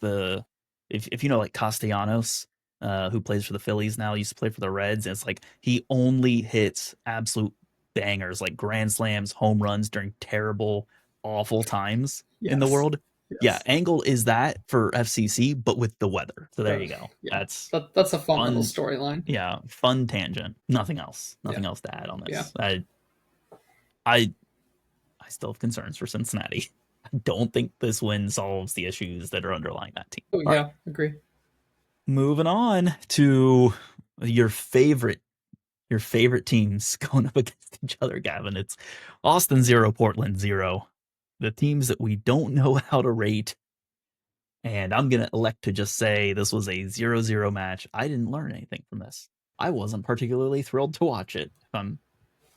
if you know, like Castellanos, who plays for the Phillies now, used to play for the Reds, and it's like he only hits absolute bangers, like grand slams, home runs during terrible, awful times in the Yes. world. Yeah, Yes. Angle is that for FCC, but with the weather. So there But you go. yeah, That's that's a fun little fun. storyline. Yeah, fun tangent. Nothing else. Yeah. Nothing else to add on Yeah. this. I I still have concerns for Cincinnati. I don't think this win solves the issues that are underlying that team. Oh All right, yeah, agree. moving on to your favorite teams going up against each other, Gavin. It's Austin 0, Portland 0. The teams that we don't know how to rate. And I'm going to elect to just say this was a 0-0 match. I didn't learn anything from this. I wasn't particularly thrilled to watch it, if I'm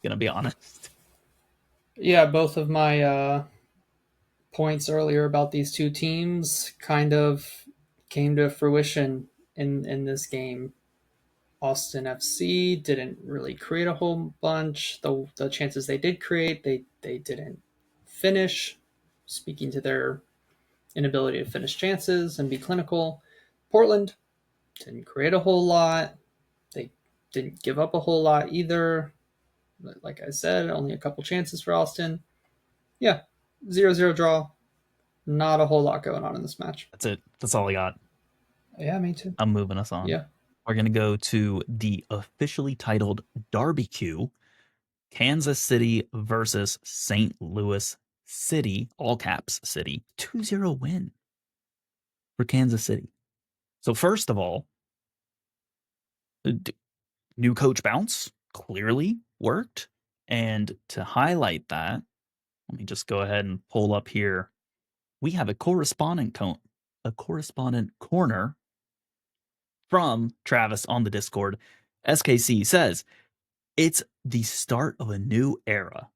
going to be honest. Yeah, both of my points earlier about these two teams kind of came to fruition in this game. Austin FC didn't really create a whole bunch. The chances they did create, they didn't finish, speaking to their inability to finish chances and be clinical. Portland didn't create a whole lot. They didn't give up a whole lot either. Like I said, only a couple chances for Austin. Yeah, 0-0 draw. Not a whole lot going on in this match. That's it. That's all I got. Yeah, me too. I'm moving us on. Yeah. We're going to go to the officially titled Barbecue, Kansas City versus St. Louis City, all caps City, 2-0 win for Kansas City. So first of all, new coach bounce clearly worked. And to highlight that, let me just go ahead and pull up here. We have a correspondent corner from Travis on the Discord. SKC says, it's the start of a new era.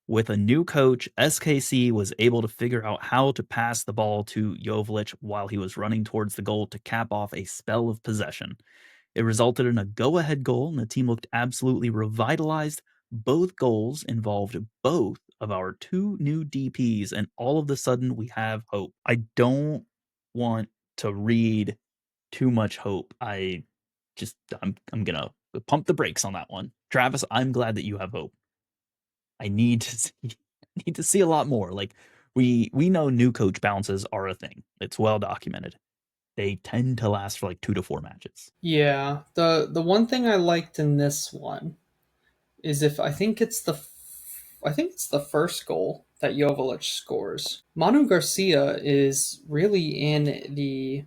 With a new coach, SKC was able to figure out how to pass the ball to Joveljic while he was running towards the goal to cap off a spell of possession. It resulted in a go-ahead goal, and the team looked absolutely revitalized. Both goals involved both of our two new DPs, and all of a sudden we have hope. I don't want to read too much hope. I'm gonna pump the brakes on that one. Travis, I'm glad that you have hope. I need to see a lot more. Like we know new coach bounces are a thing. It's well documented. They tend to last for like 2 to 4 matches. Yeah. The one thing I liked in this one is if I think it's the first goal that Joveljic scores. Manu Garcia is really in the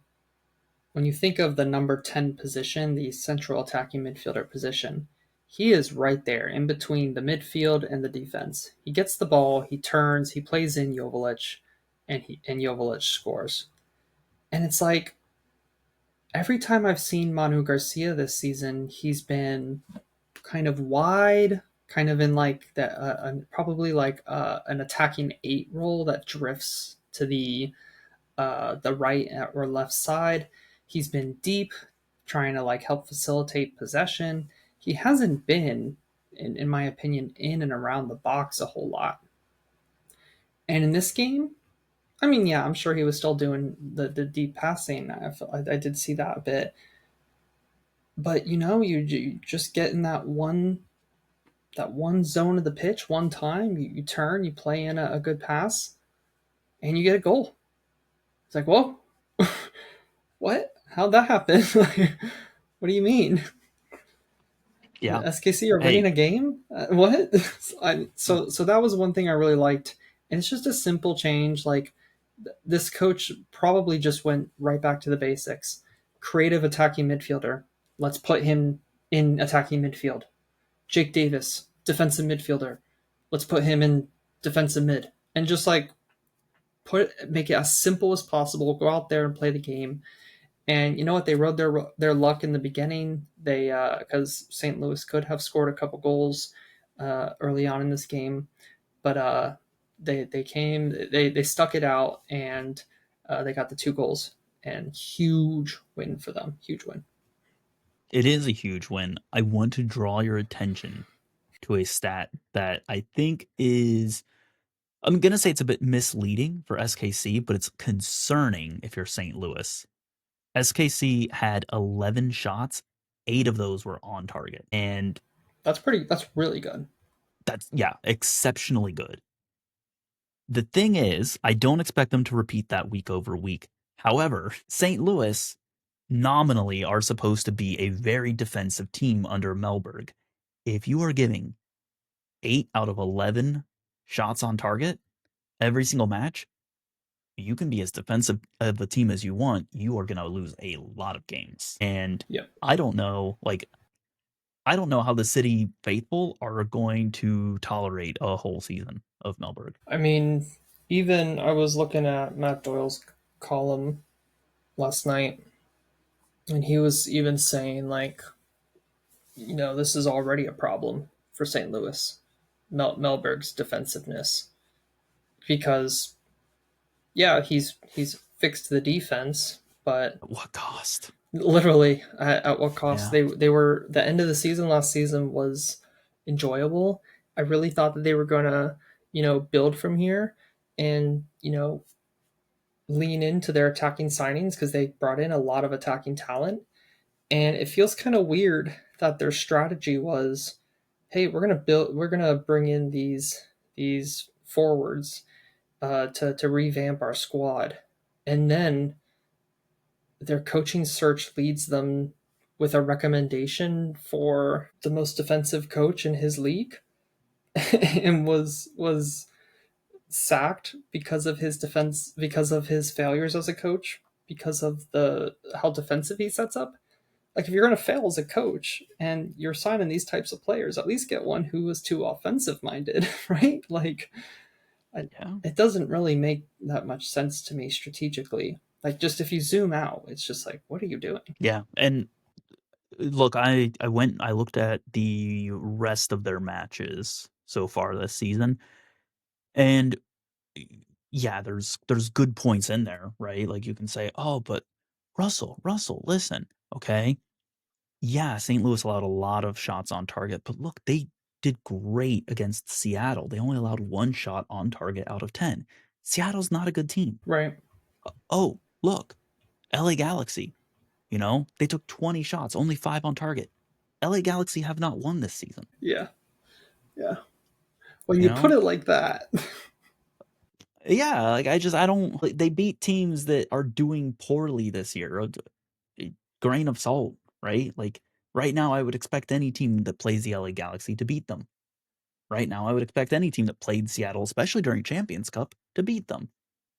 when you think of the number 10 position, the central attacking midfielder position, he is right there in between the midfield and the defense. He gets the ball, he turns, he plays in Joveljic, and Joveljic scores. And it's like every time I've seen Manu Garcia this season, he's been kind of wide, kind of in like that, probably like an attacking 8 role that drifts to the right or left side. He's been deep, trying to like help facilitate possession. He hasn't been, in my opinion, in and around the box a whole lot. And in this game, I mean, yeah, I'm sure he was still doing the deep passing. I did see that a bit, but you just get in that one zone of the pitch one time. You turn, you play in a good pass, and you get a goal. It's like, whoa, what? How'd that happen? What do you mean? Yeah. SKC are winning Hey, a game? What? So that was one thing I really liked, and it's just a simple change. Like this coach probably just went right back to the basics. Creative attacking midfielder. Let's put him in attacking midfield. Jake Davis, defensive midfielder. Let's put him in defensive mid, and just like make it as simple as possible. Go out there and play the game. And you know what? They rode their luck in the beginning. They because St. Louis could have scored a couple goals early on in this game, but they stuck it out, and they got the 2 goals, and huge win for them. Huge win. it is a huge win. I want to draw your attention to a stat that I think is, I'm going to say it's a bit misleading for SKC, but it's concerning if you're St. Louis. SKC had 11 shots, 8 of those were on target. And That's really good. that's, yeah, exceptionally good. The thing is, I don't expect them to repeat that week over week. However, St. Louis nominally are supposed to be a very defensive team under Melberg. If you are giving 8 out of 11 shots on target every single match, you can be as defensive of a team as you want. You are going to lose a lot of games. And Yep. I don't know, like, I don't know how the City faithful are going to tolerate a whole season of Melberg. I mean, even I was looking at Matt Doyle's column last night, and he was even saying like, this is already a problem for St. Louis, Melberg's defensiveness, because yeah, he's fixed the defense, but At what cost? literally at what cost? Yeah. They were the end of the season last season was enjoyable. I really thought that they were gonna build from here and lean into their attacking signings because they brought in a lot of attacking talent. And it feels kind of weird that their strategy was, hey, we're gonna bring in these forwards to revamp our squad, and then their coaching search leads them with a recommendation for the most defensive coach in his league, and was sacked because of his defense, because of his failures as a coach, because of the how defensive he sets up. Like, if you're going to fail as a coach and you're signing these types of players, at least get one who was too offensive minded, right? Like, Yeah. it doesn't really make that much sense to me strategically. Like, just if you zoom out, it's just like, what are you doing? Yeah. And look, I looked at the rest of their matches so far this season, and yeah, there's good points in there, right? Like you can say, "Oh, but Russell, listen, okay? Yeah, St. Louis allowed a lot of shots on target, but look, they did great against Seattle. They only allowed 1 shot on target out of 10. Seattle's not a good team. Right. Oh, look, LA Galaxy, they took 20 shots, only 5 on target. LA Galaxy have not won this season, Yeah. Yeah. When you you put know? it like that. Yeah, like I don't like, they beat teams that are doing poorly this year. A grain of salt, right? Like right now I would expect any team that plays the LA Galaxy to beat them. Right now I would expect any team that played Seattle, especially during Champions Cup, to beat them.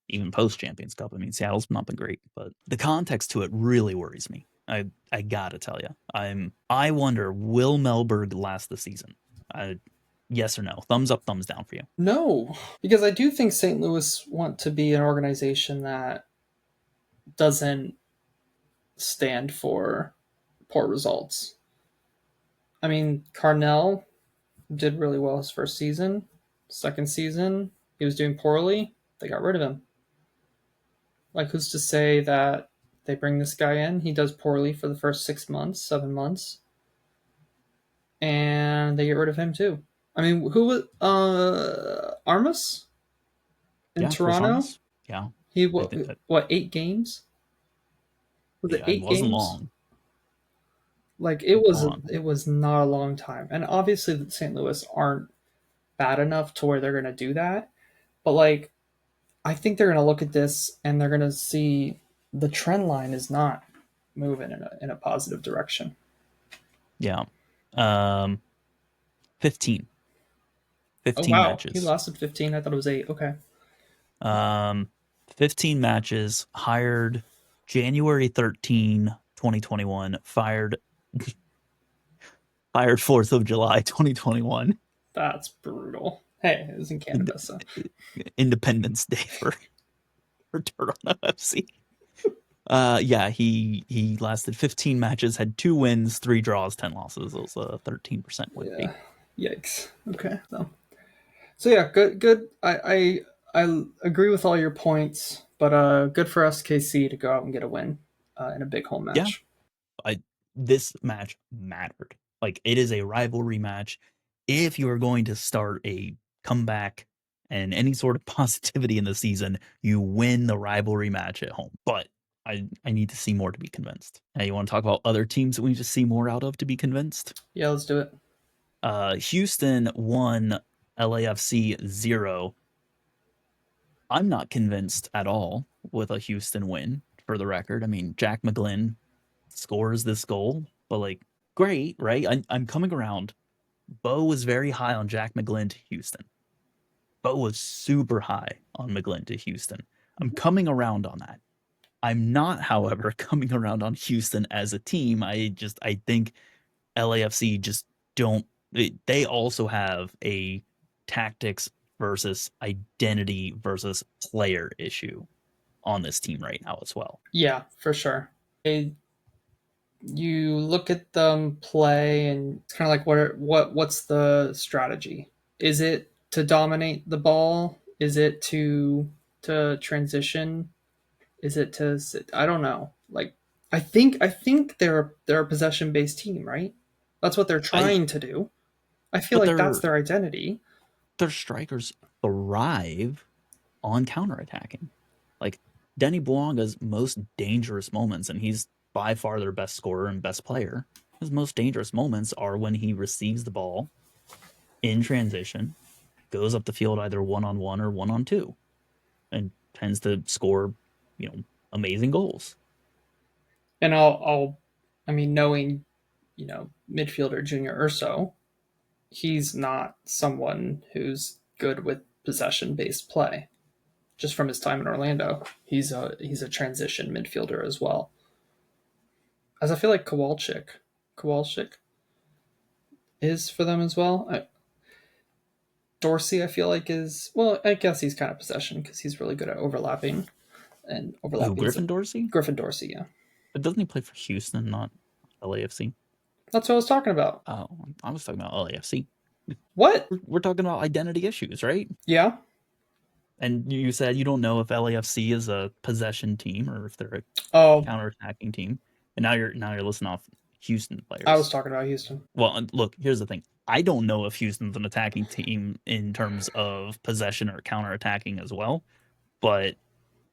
Even post Champions Cup. I mean, Seattle's not been great, but the context to it really worries me. I gotta tell you, I wonder, will Melberg last the season? Yes or no? Thumbs up, thumbs down for you. No, because I do think St. Louis want to be an organization that doesn't stand for poor results. I mean, Carnell did really well his first season. Second season, he was doing poorly. They got rid of him. Like, who's to say that they bring this guy in? He does poorly for the first 6 months, 7 months, and they get rid of him too. I mean, who was Armas in Yeah, Chris Toronto? Armas. Yeah, He I think that what 8 games? Was it yeah, it eight wasn't games? long. Like, Hold on. it was not a long time. And obviously, the St. Louis aren't bad enough to where they're going to do that. But like, I think they're going to look at this and they're going to see the trend line is not moving in a positive direction. Yeah, um, 15, Oh 15 wow, he matches. lasted 15. I thought it was 8. Okay. Um, 15 matches. Hired January 13, 2021. Fired 4th of July, 2021. That's brutal. Hey, it was in Canada, so Independence Day for Toronto FC. Yeah, he lasted 15 matches, had 2 wins, 3 draws, 10 losses. It was a 13% win rate. yeah. Yikes. Okay. So yeah, good. I agree with all your points, but good for SKC to go out and get a win in a big home Yeah, match. I this match mattered. Like it is a rivalry match. If you are going to start a comeback and any sort of positivity in the season, you win the rivalry match at home. But I need to see more to be convinced. Hey, you want to talk about other teams that we need to see more out of to be convinced? Yeah, let's do it. Houston 1, LAFC 0. I'm not convinced at all with a Houston win, for the record. I mean, Jack McGlynn scores this goal, but like, great, right? I'm coming around. Bo was very high on Jack McGlynn to Houston. Bo was super high on McGlynn to Houston. I'm coming around on that. I'm not, however, coming around on Houston as a team. I think LAFC just don't. They also have a tactics versus identity versus player issue on this team right now as well. Yeah, for sure. You look at them play, and it's kind of like what's the strategy? Is it to dominate the ball? Is it to transition? Is it to I don't know. Like I think they're a possession based team, right? That's what they're I trying to do. I feel but like that's their identity. their strikers thrive on counterattacking. Like Denny Bouanga's most dangerous moments, and he's by far their best scorer and best player. His most dangerous moments are when he receives the ball in transition, goes up the field either 1-on-1 or 1-on-2, and tends to score, amazing goals. And I mean, knowing midfielder Junior Urso, he's not someone who's good with possession based play. Just from his time in Orlando, he's a transition midfielder as well. As I feel like Kowalczyk is for them as well. Dorsey, I feel like is well. I guess he's kind of possession because he's really good at overlapping and Who, overlapping is a Griffin Dorsey? Griffin Dorsey. Yeah, But doesn't he play for Houston, not LAFC? that's what I was talking about. Oh, I was talking about LAFC. What? We're talking about identity issues, right? Yeah. And you said you don't know if LAFC is a possession team or if they're a Oh, counterattacking team. And now you're listing off Houston I was players. talking about Houston. Well, look, here's the thing. I don't know if Houston's an attacking team in terms of possession or counterattacking as well, but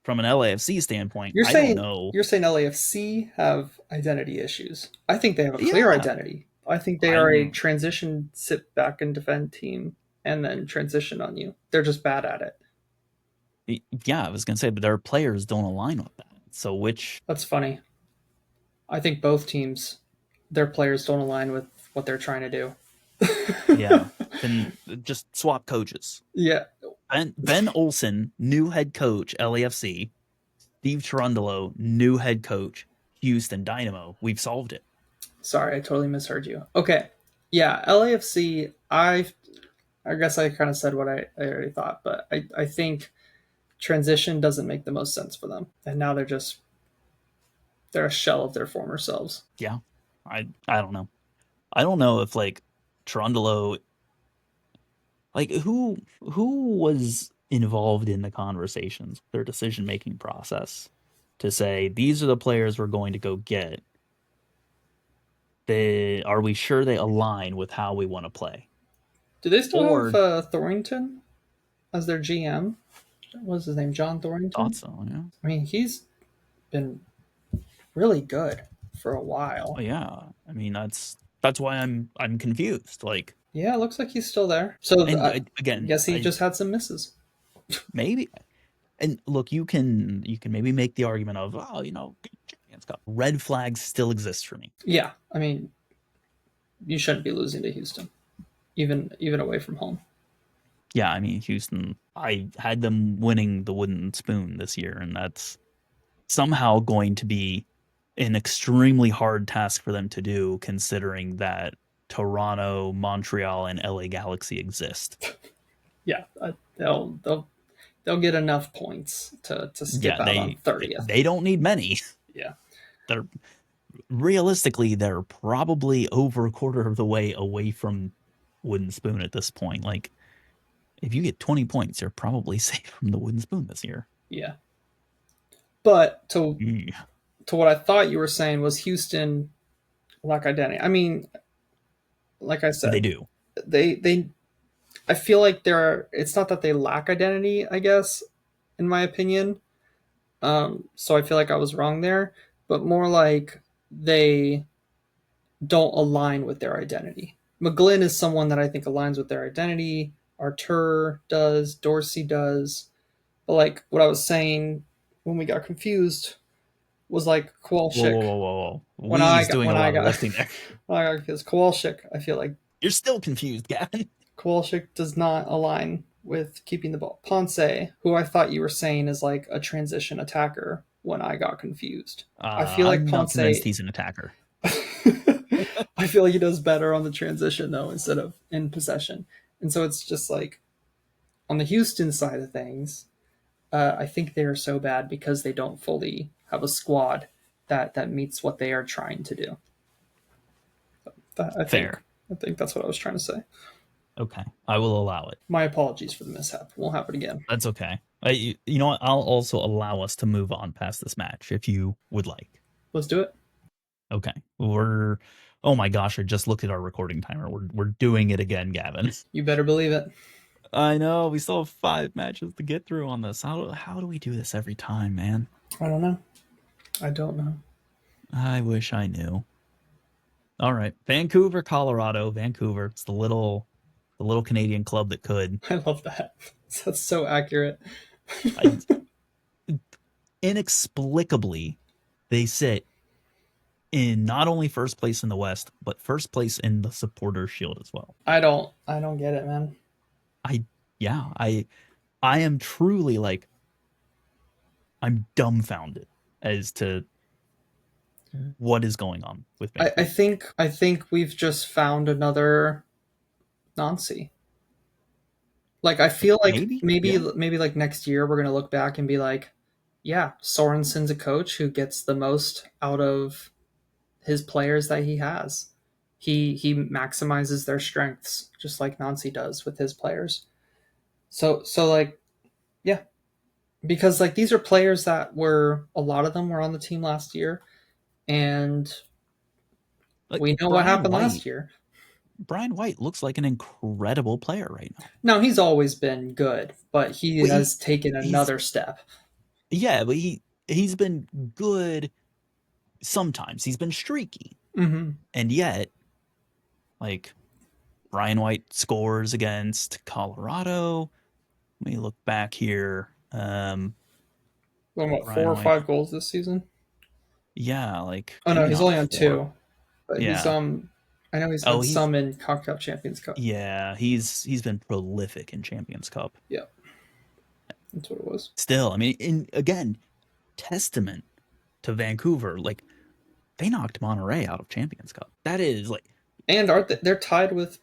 from an LAFC standpoint, You're I don't saying know. you're saying LAFC have identity issues. I think they have a clear Yeah, identity. I think they are a I'm. transition sit back and defend team and then transition on you. They're just bad at it. Yeah, I was gonna say, but their players don't align with that. So which, That's funny. I think both teams, their players don't align with what they're trying to do. yeah, then just swap coaches. Yeah. Ben Olsen, new head coach, LAFC. Steve Cherundolo, new head coach, Houston Dynamo. We've solved it. Sorry, I totally misheard you. Okay. Yeah, LAFC, I guess I kind of said what I already thought, but I think transition doesn't make the most sense for them. And now they're a shell of their former selves. Yeah, I don't know. I don't know if like Cherundolo, like who was involved in the conversations, their decision making process to say these are the players we're going to go get. Are we sure they align with how we want to play? Do they still have Or Thornton as their GM? What's his name? John thought Thornton? so, yeah. I mean, he's been really good for a Oh while. yeah. I mean that's why I'm confused. Like, Yeah, it looks like he's still there. So and I again, guess he I just had some misses. maybe. And look, you can maybe make the argument of, oh, Champions Cup. Red flags still exist for me. Yeah, I mean, you shouldn't be losing to Houston, even away from home. Yeah, I mean Houston. I had them winning the wooden spoon this year, and that's somehow going to be an extremely hard task for them to do, considering that Toronto, Montreal, and LA Galaxy exist. Yeah, they'll get enough points to skip Yeah, out on they 30th. they don't need many. Yeah, They're realistically they're probably over a quarter of the way away from wooden spoon at this point. Like if you get 20 points, you're probably safe from the wooden spoon this year. yeah. But to Yeah, to what I thought you were saying was Houston lack identity. I mean, like I they said, do. they I feel like they're. It's not that they lack identity. I guess, in my opinion. So I feel like I was wrong there, but more like they don't align with their identity. McGlynn is someone that I think aligns with their identity. Artur does. Dorsey does. But like what I was saying when we got confused was like Whoa, whoa, Kowalczyk. whoa, whoa, whoa. When I We's got doing when a I lot of got lifting there. when I got confused, Kowalczyk. I feel like You're still confused, Gavin. Kowalczyk does not align with keeping the ball. Ponce, who I thought you were saying is like a transition attacker when I got confused. I feel like I'm not Ponce. convinced he's an attacker. I feel like he does better on the transition though instead of in possession. And so it's just like on the Houston side of things, I think they are so bad because they don't fully have a squad that meets what they are trying to do. I think Fair. I think that's what I was trying to say. Okay, I will allow it. My apologies for the mishap. Won't happen again. That's okay. You know what? I'll also allow us to move on past this match if you would like. Let's do it. Okay, we're. Oh my gosh! I just looked at our recording timer. We're doing it again, Gavin. You better believe it. I know we still have 5 matches to get through on this. How do we do this every time, man? I don't know. I don't know. I wish I knew. All right, Vancouver, Colorado. Vancouver. It's the little Canadian club that could. I love that. That's so accurate. I, inexplicably, they sit in not only first place in the West, but first place in the Supporter Shield as well. I don't get it, man. I yeah, I am truly like I'm dumbfounded as to what is going on with I Vancouver. think we've just found another Nancy. Like I feel like Maybe, maybe yeah, maybe like next year we're gonna look back and be like, yeah, Sorensen's a coach who gets the most out of his players that he has. He maximizes their strengths just like Nancy does with his players. So like yeah, because like these are players that were a lot of them were on the team last year, and like we know what happened last year. Brian White looks like an incredible player right now. Now he's always been good, but he Well, has taken he's another step. yeah, but he's been good sometimes. He's been streaky, Mm-hmm. and yet like Brian White scores against Colorado. Let me look back here. Well, what, four Brian or White. five goals this season? Yeah, like Oh no, maybe he's not only on four. two, but he's Yeah. I know he's Oh, had some in CONCACAF Champions Cup. yeah, he's been prolific in Champions Cup. Yeah, that's what it was. Still, I mean, again, testament to Vancouver. Like they knocked Monterey out of Champions Cup. That is like, And aren't they're tied with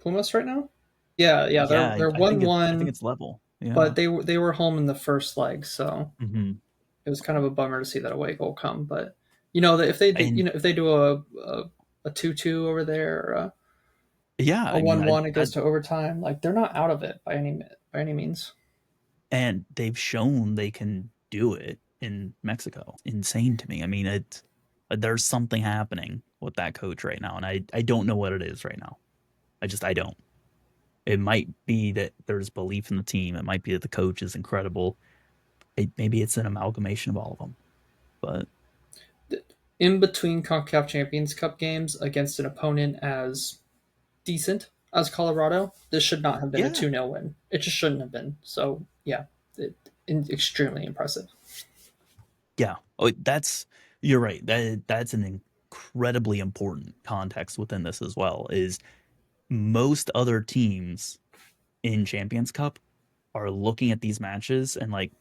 Pumas right now? Yeah, yeah, yeah, they're I think one I think one, it's level. Yeah. but they were home in the first leg, so Hmm. it was kind of a bummer to see that away goal come. But you know that if they do, And if they do a 2-2 over there, or yeah, a I mean, 1-1, it goes to overtime. Like they're not out of it by any means. and they've shown they can do it in Mexico. Insane to me. I mean, there's something happening with that coach right now, and I don't know what it is right now. I don't. It might be that there's belief in the team. It might be that the coach is incredible. Maybe it's an amalgamation of all of them. But In between CONCACAF Champions Cup games against an opponent as decent as Colorado, this should not have been a yeah, 2-0 win. It just shouldn't have been. So, yeah, extremely impressive. yeah. Oh, that's you're right. That's an incredibly important context within this as well. Is most other teams in Champions Cup are looking at these matches and like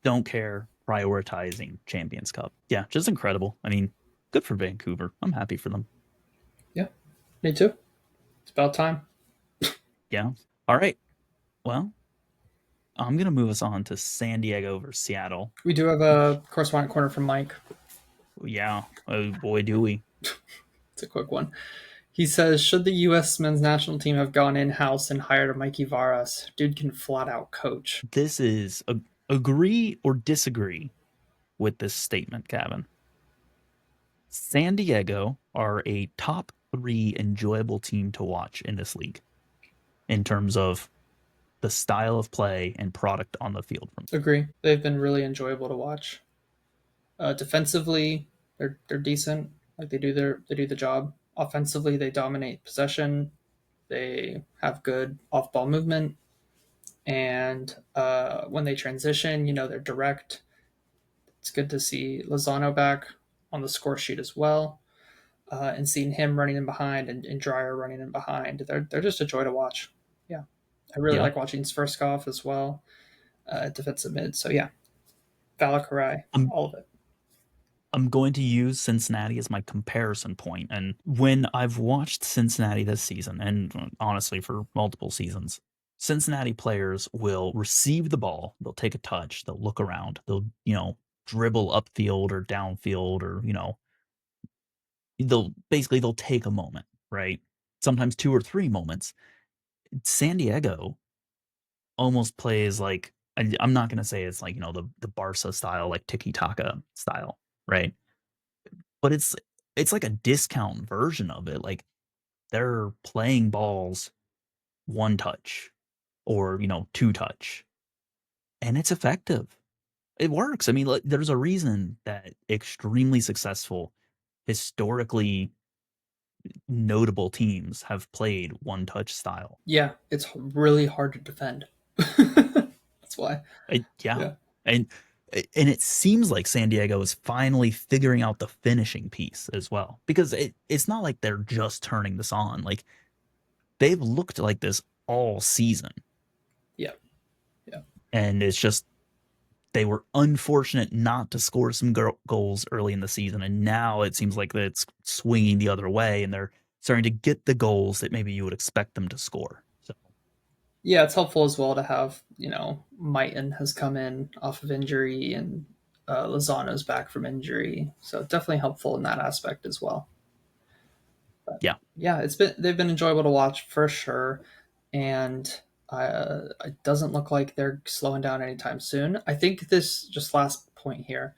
don't care, prioritizing Champions Cup. Yeah, just incredible. I mean, good for Vancouver. I'm happy for them. Yeah, me too. It's about time. Yeah. All right. Well, I'm gonna move us on to San Diego versus Seattle. We do have a correspondent corner from Mike. Yeah. Oh boy, do we. It's a quick one. He says, should the U.S. men's national team have gone in-house and hired a Mikey Varas? Dude can flat out coach. This is agree or disagree with this statement, Gavin. San Diego are a top 3 enjoyable team to watch in this league in terms of the style of play and product on the field from. Agree. They've been really enjoyable to watch. Defensively, they're decent. Like they do the job. Offensively, they dominate possession. They have good off-ball movement, and when they transition, they're direct. It's good to see Lozano back on the score sheet as well, and seeing him running in behind and Dreyer running in behind. They're just a joy to watch. Yeah, I really Yeah. like watching Sverskov as well, defensive mid. So yeah, Valkyrie, I'm all of it. I'm going to use Cincinnati as my comparison point. And when I've watched Cincinnati this season, and honestly for multiple seasons, Cincinnati players will receive the ball, they'll take a touch, they'll look around, they'll, dribble upfield or downfield or, they'll take a moment, right? Sometimes two or three moments. San Diego almost plays like I'm not gonna say it's like, the Barca style, like tiki taka style, right? But it's like a discount version of it. Like they're playing balls one touch or, two touch, and it's effective. It works. I mean, like, there's a reason that extremely successful, historically notable teams have played one touch style. Yeah, it's really hard to defend. That's why. Yeah. Yeah. And and it seems like San Diego is finally figuring out the finishing piece as well. Because it's not like they're just turning this on. Like they've looked like this all season. Yeah. Yeah. And it's just they were unfortunate not to score some goals early in the season, and now it seems like that it's swinging the other way, and they're starting to get the goals that maybe you would expect them to score. So Yeah, it's helpful as well to have, Mighton has come in off of injury and Lozano's back from injury. So definitely helpful in that aspect as well. But yeah, yeah, they've been enjoyable to watch for sure. And it doesn't look like they're slowing down anytime soon. I think this, just last point here,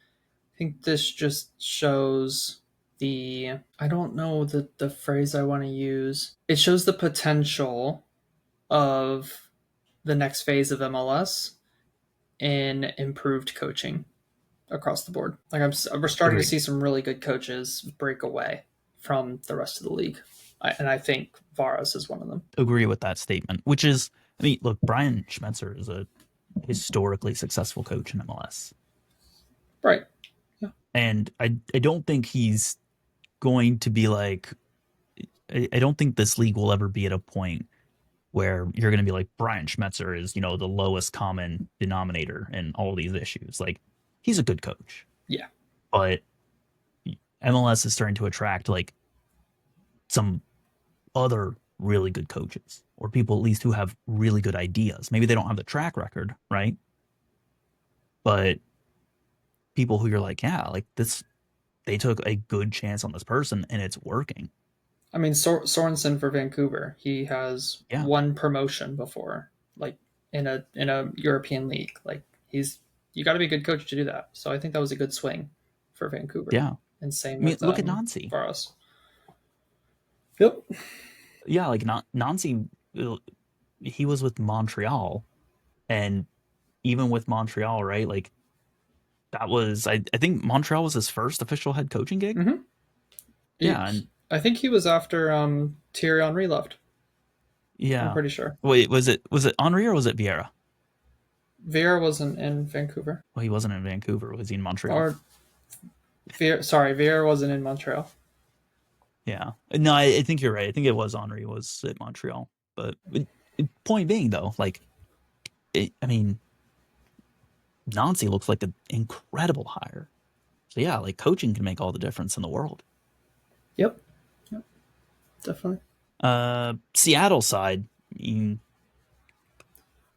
I think this just shows I don't know the phrase I want to use. It shows the potential of the next phase of MLS in improved coaching across the board. Like we're starting to agreed. see some really good coaches break away from the rest of the league, and I think Varas is one of them. Agree with that statement. Which is, I mean, look, Brian Schmetzer is a historically successful coach in MLS, Right. Yeah. and I don't think he's going to be like I don't think this league will ever be at a point where you're going to be like Brian Schmetzer is, the lowest common denominator in all these issues. Like he's a good coach, Yeah. but MLS is starting to attract like some other really good coaches or people at least who have really good ideas. Maybe they don't have the track record, right? But people who you're like, yeah, like this, they took a good chance on this person and it's working. I mean, Sorensen for Vancouver, he has Yeah. won promotion before, like in a European league. Like you got to be a good coach to do that. So I think that was a good swing for Vancouver. Yeah. And same I mean, with look at Nancy. Varas. Yep. Yeah. Like Nancy, he was with Montreal and even with Montreal, right? Like that was I think Montreal was his first official head coaching gig. Mm-hmm. Yeah, and I think he was after Thierry Henry left. I'm yeah. pretty sure. Wait, was it Henri or was it Vieira? Vieira wasn't in Vancouver. Well, he wasn't in Vancouver. Was he in Montreal? Or Vieira wasn't in Montreal. Yeah. No, I think you're right. I think it was Henri was at Montreal. But point being though, like I mean, Nancy looks like an incredible hire. So yeah, like coaching can make all the difference in the world. Yep. Yep. Definitely. Seattle side, I mean,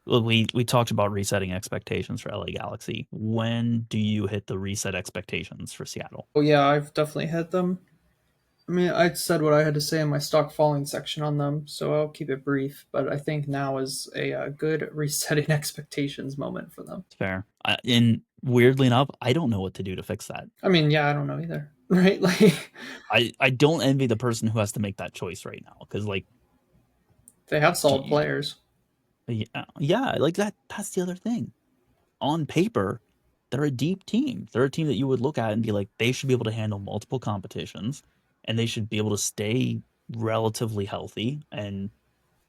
look, we talked about resetting expectations for LA Galaxy. When do you hit the reset expectations for Seattle? Oh yeah, I've definitely hit them. I mean, I said what I had to say in my stock falling section on them, so I'll keep it brief. But I think now is a good resetting expectations moment for them. It's fair. And weirdly enough, I don't know what to do to fix that. I mean, yeah, I don't know either, right? Like I don't envy the person who has to make that choice right now because like they have solid yeah, players. yeah, like that's the other thing. On paper, they're a deep team. They're a team that you would look at and be like, they should be able to handle multiple competitions and they should be able to stay relatively healthy and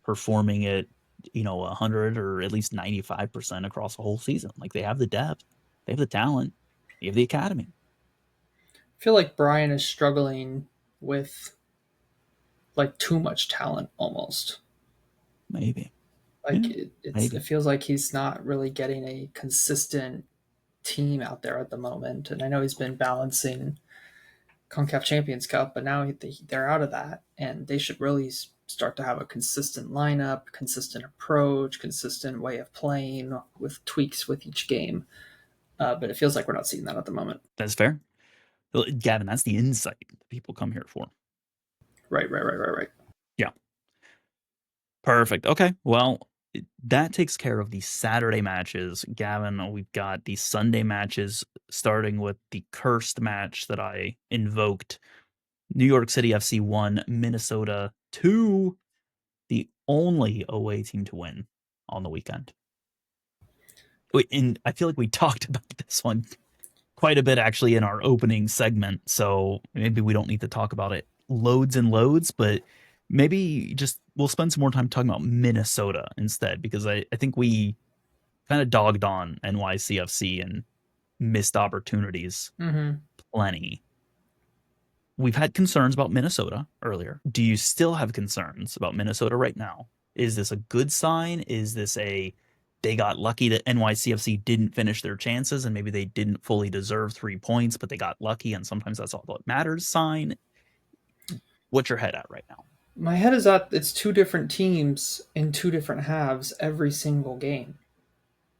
performing at 100 or at least 95% across the whole season. Like they have the depth, they have the talent, they have the academy. I feel like Brian is struggling with like too much talent almost. Maybe. Like Yeah, maybe. it feels like he's not really getting a consistent team out there at the moment. And I know he's been balancing CONCACAF Champions Cup, but now they're out of that, and they should really start to have a consistent lineup, consistent approach, consistent way of playing with tweaks with each game. But it feels like we're not seeing that at the moment. That's fair. Well, Gavin, that's the insight that people come here for. Right. Yeah. Perfect. Okay. Well, that takes care of the Saturday matches. Gavin, we've got the Sunday matches, starting with the cursed match that I invoked. New York City FC 1, Minnesota 2, the only away team to win on the weekend. And I feel like we talked about this one quite a bit actually in our opening segment, so maybe we don't need to talk about it loads and loads, but maybe just we'll spend some more time talking about Minnesota instead, because I think we kind of dogged on NYCFC and missed opportunities Mm-hmm. plenty. We've had concerns about Minnesota earlier. Do you still have concerns about Minnesota right now? Is this a good sign? Is this a they got lucky that NYCFC didn't finish their chances and maybe they didn't fully deserve 3 points, but they got lucky and sometimes that's all that matters sign? What's your head at right now? My head is at it's two different teams in two different halves every single game.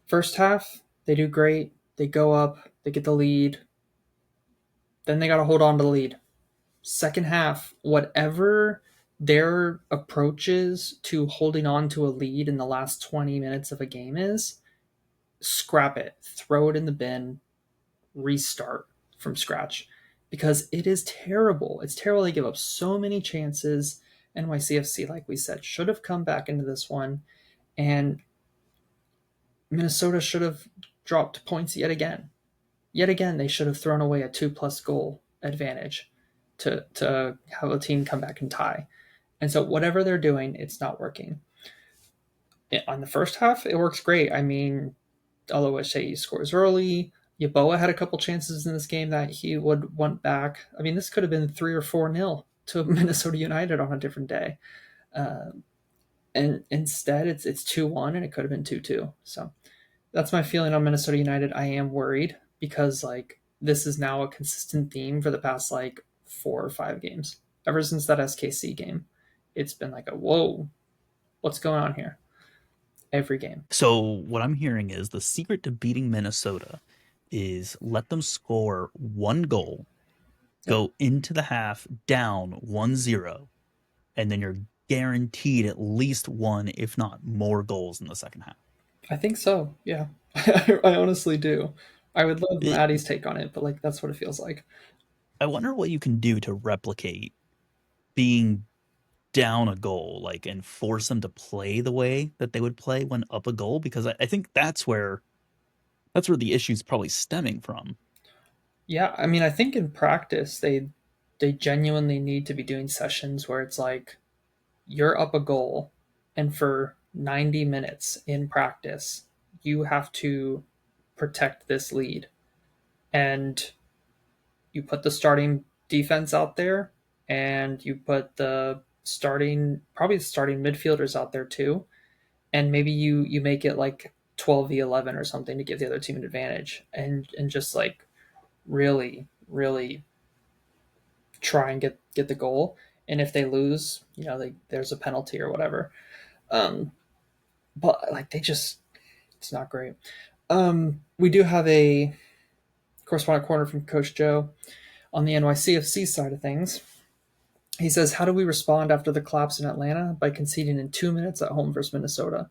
First half, they do great. They go up, they get the lead. Then they got to hold on to the lead. Second half, whatever their approaches to holding on to a lead in the last 20 minutes of a game is, scrap it, throw it in the bin, restart from scratch because it is terrible. It's terrible. They give up so many chances. NYCFC, like we said, should have come back into this one, and Minnesota should have dropped points yet again. Yet again, they should have thrown away a 2+ goal advantage to have a team come back and tie. And so whatever they're doing, it's not working. On the first half, it works great. I mean, although I say he scores early, Yaboa had a couple chances in this game that he would want back. I mean, this could have been 3 or 4-0 to Minnesota United on a different day. Uh, and instead, it's 2-1, and it could have been 2-2. So that's my feeling on Minnesota United. I am worried because like this is now a consistent theme for the past like 4 or 5 games. Ever since that SKC game, it's been like a whoa, what's going on here? Every game. So what I'm hearing is the secret to beating Minnesota is let them score one goal, Yep. go into the half down 1-0, and then you're guaranteed at least one, if not more, goals in the second half. I think so. Yeah. I honestly do. I would love It, Maddie's take on it, but like that's what it feels like. I wonder what you can do to replicate being down a goal, like, and force them to play the way that they would play when up a goal, because I think that's where the issue's probably stemming from. Yeah, I mean, I think in practice they genuinely need to be doing sessions where it's like you're up a goal, and for 90 minutes in practice, you have to protect this lead. And you put the starting defense out there, and you put probably the starting midfielders out there too. And maybe you make it like 12v11 or something to give the other team an advantage, and just like really try and get the goal. And if they lose, there's a penalty or whatever. Um, but like it's not great. We do have a correspondent corner from Coach Joe on the NYCFC side of things. He says, "How do we respond after the collapse in Atlanta? By conceding in 2 minutes at home versus Minnesota.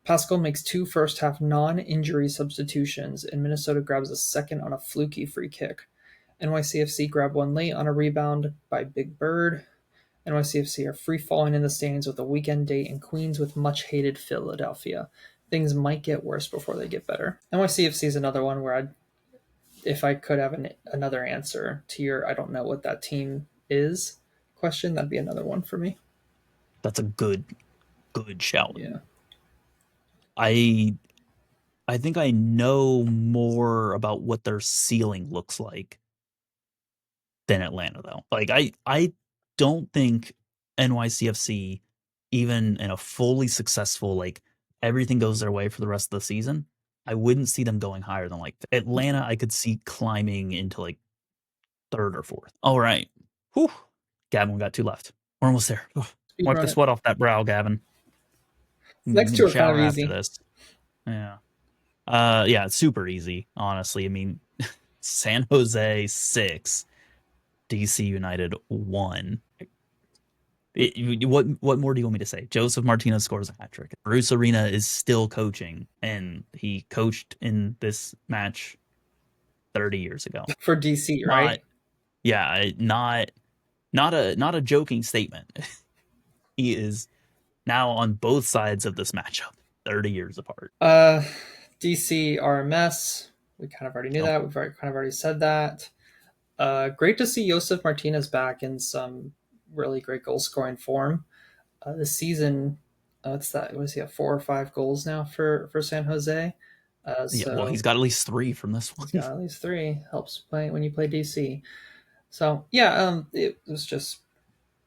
Pascal makes two first half non-injury substitutions, and Minnesota grabs a second on a fluky free kick. NYCFC grab one late on a rebound by Big Bird. NYCFC are free falling in the standings with a weekend date in Queens with much hated Philadelphia. Things might get worse before they get better." NYCFC is another one where if I could have another answer to your "I don't know what that team is" question, that'd be another one for me. That's a good shout. Yeah. I I think I know more about what their ceiling looks like than Atlanta though. Like I don't think NYCFC, even in a fully successful like everything goes their way for the rest of the season, I wouldn't see them going higher than like Atlanta. I could see climbing into like third or fourth. All right. Whew. Gavin, we got two left. We're almost there. Speed Wipe the run it. sweat off that brow, Gavin. Next You two can are kind of shower after easy. this. Yeah. Yeah, it's super easy, honestly. I mean, San Jose 6, DC United 1. What more do you want me to say? Joseph Martinez scores a hat trick. Bruce Arena is still coaching, and he coached in this match 30 years ago. For DC, Not right? yeah, not a joking statement. He is now on both sides of this matchup, 30 years apart. Uh, DC are a mess. We kind of already knew Yep. that. We've already, kind of already said that. Great to see Josef Martinez back in some really great goal scoring form. This season, what's that? Was he at 4 or 5 goals now for San Jose? Yeah, well, he's So got at least 3 from this he's one. got at least three. Helps play when you play DC. So yeah, it was just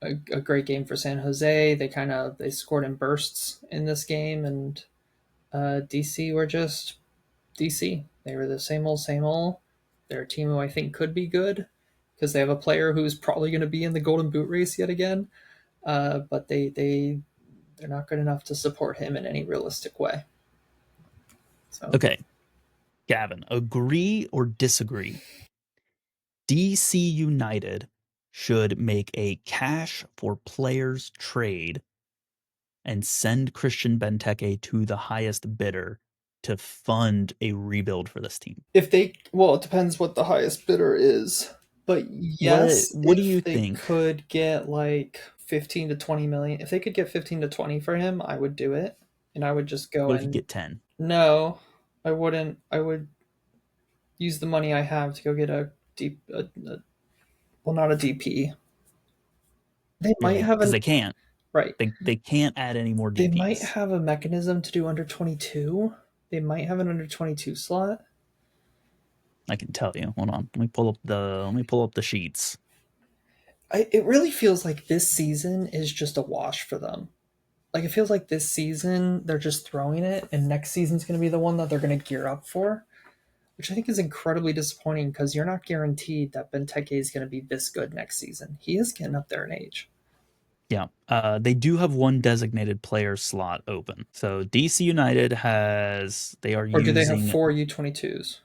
a great game for San Jose. They scored in bursts in this game, and DC were just DC. They were the same old, same old. They're a team who I think could be good because they have a player who's probably going to be in the Golden Boot race yet again. But they're not good enough to support him in any realistic way. So Okay, Gavin, agree or disagree? DC United should make a cash for players trade and send Christian Benteke to the highest bidder to fund a rebuild for this team. if they, well, it depends what the highest bidder is. But What yes, what do you if they think? could get like 15 to 20 million, if they could get 15 to 20 for him, I would do it. And I would just go What if you and get 10? no, I wouldn't. I would use the money I have to go get a deep, well, not a DP. They might Really? have Because an they can't. right. They can't add any more They might DPs. have a mechanism to do under 22. They might have an under 22 slot. I can tell you. Hold on. Let me pull up the sheets. It really feels like this season is just a wash for them. Like it feels like this season they're just throwing it, and next season's going to be the one that they're going to gear up for, which I think is incredibly disappointing because you're not guaranteed that Benteke is going to be this good next season. He is getting up there in age. Yeah. They do have one designated player slot open. So DC United has they are Or do they have using four U22s?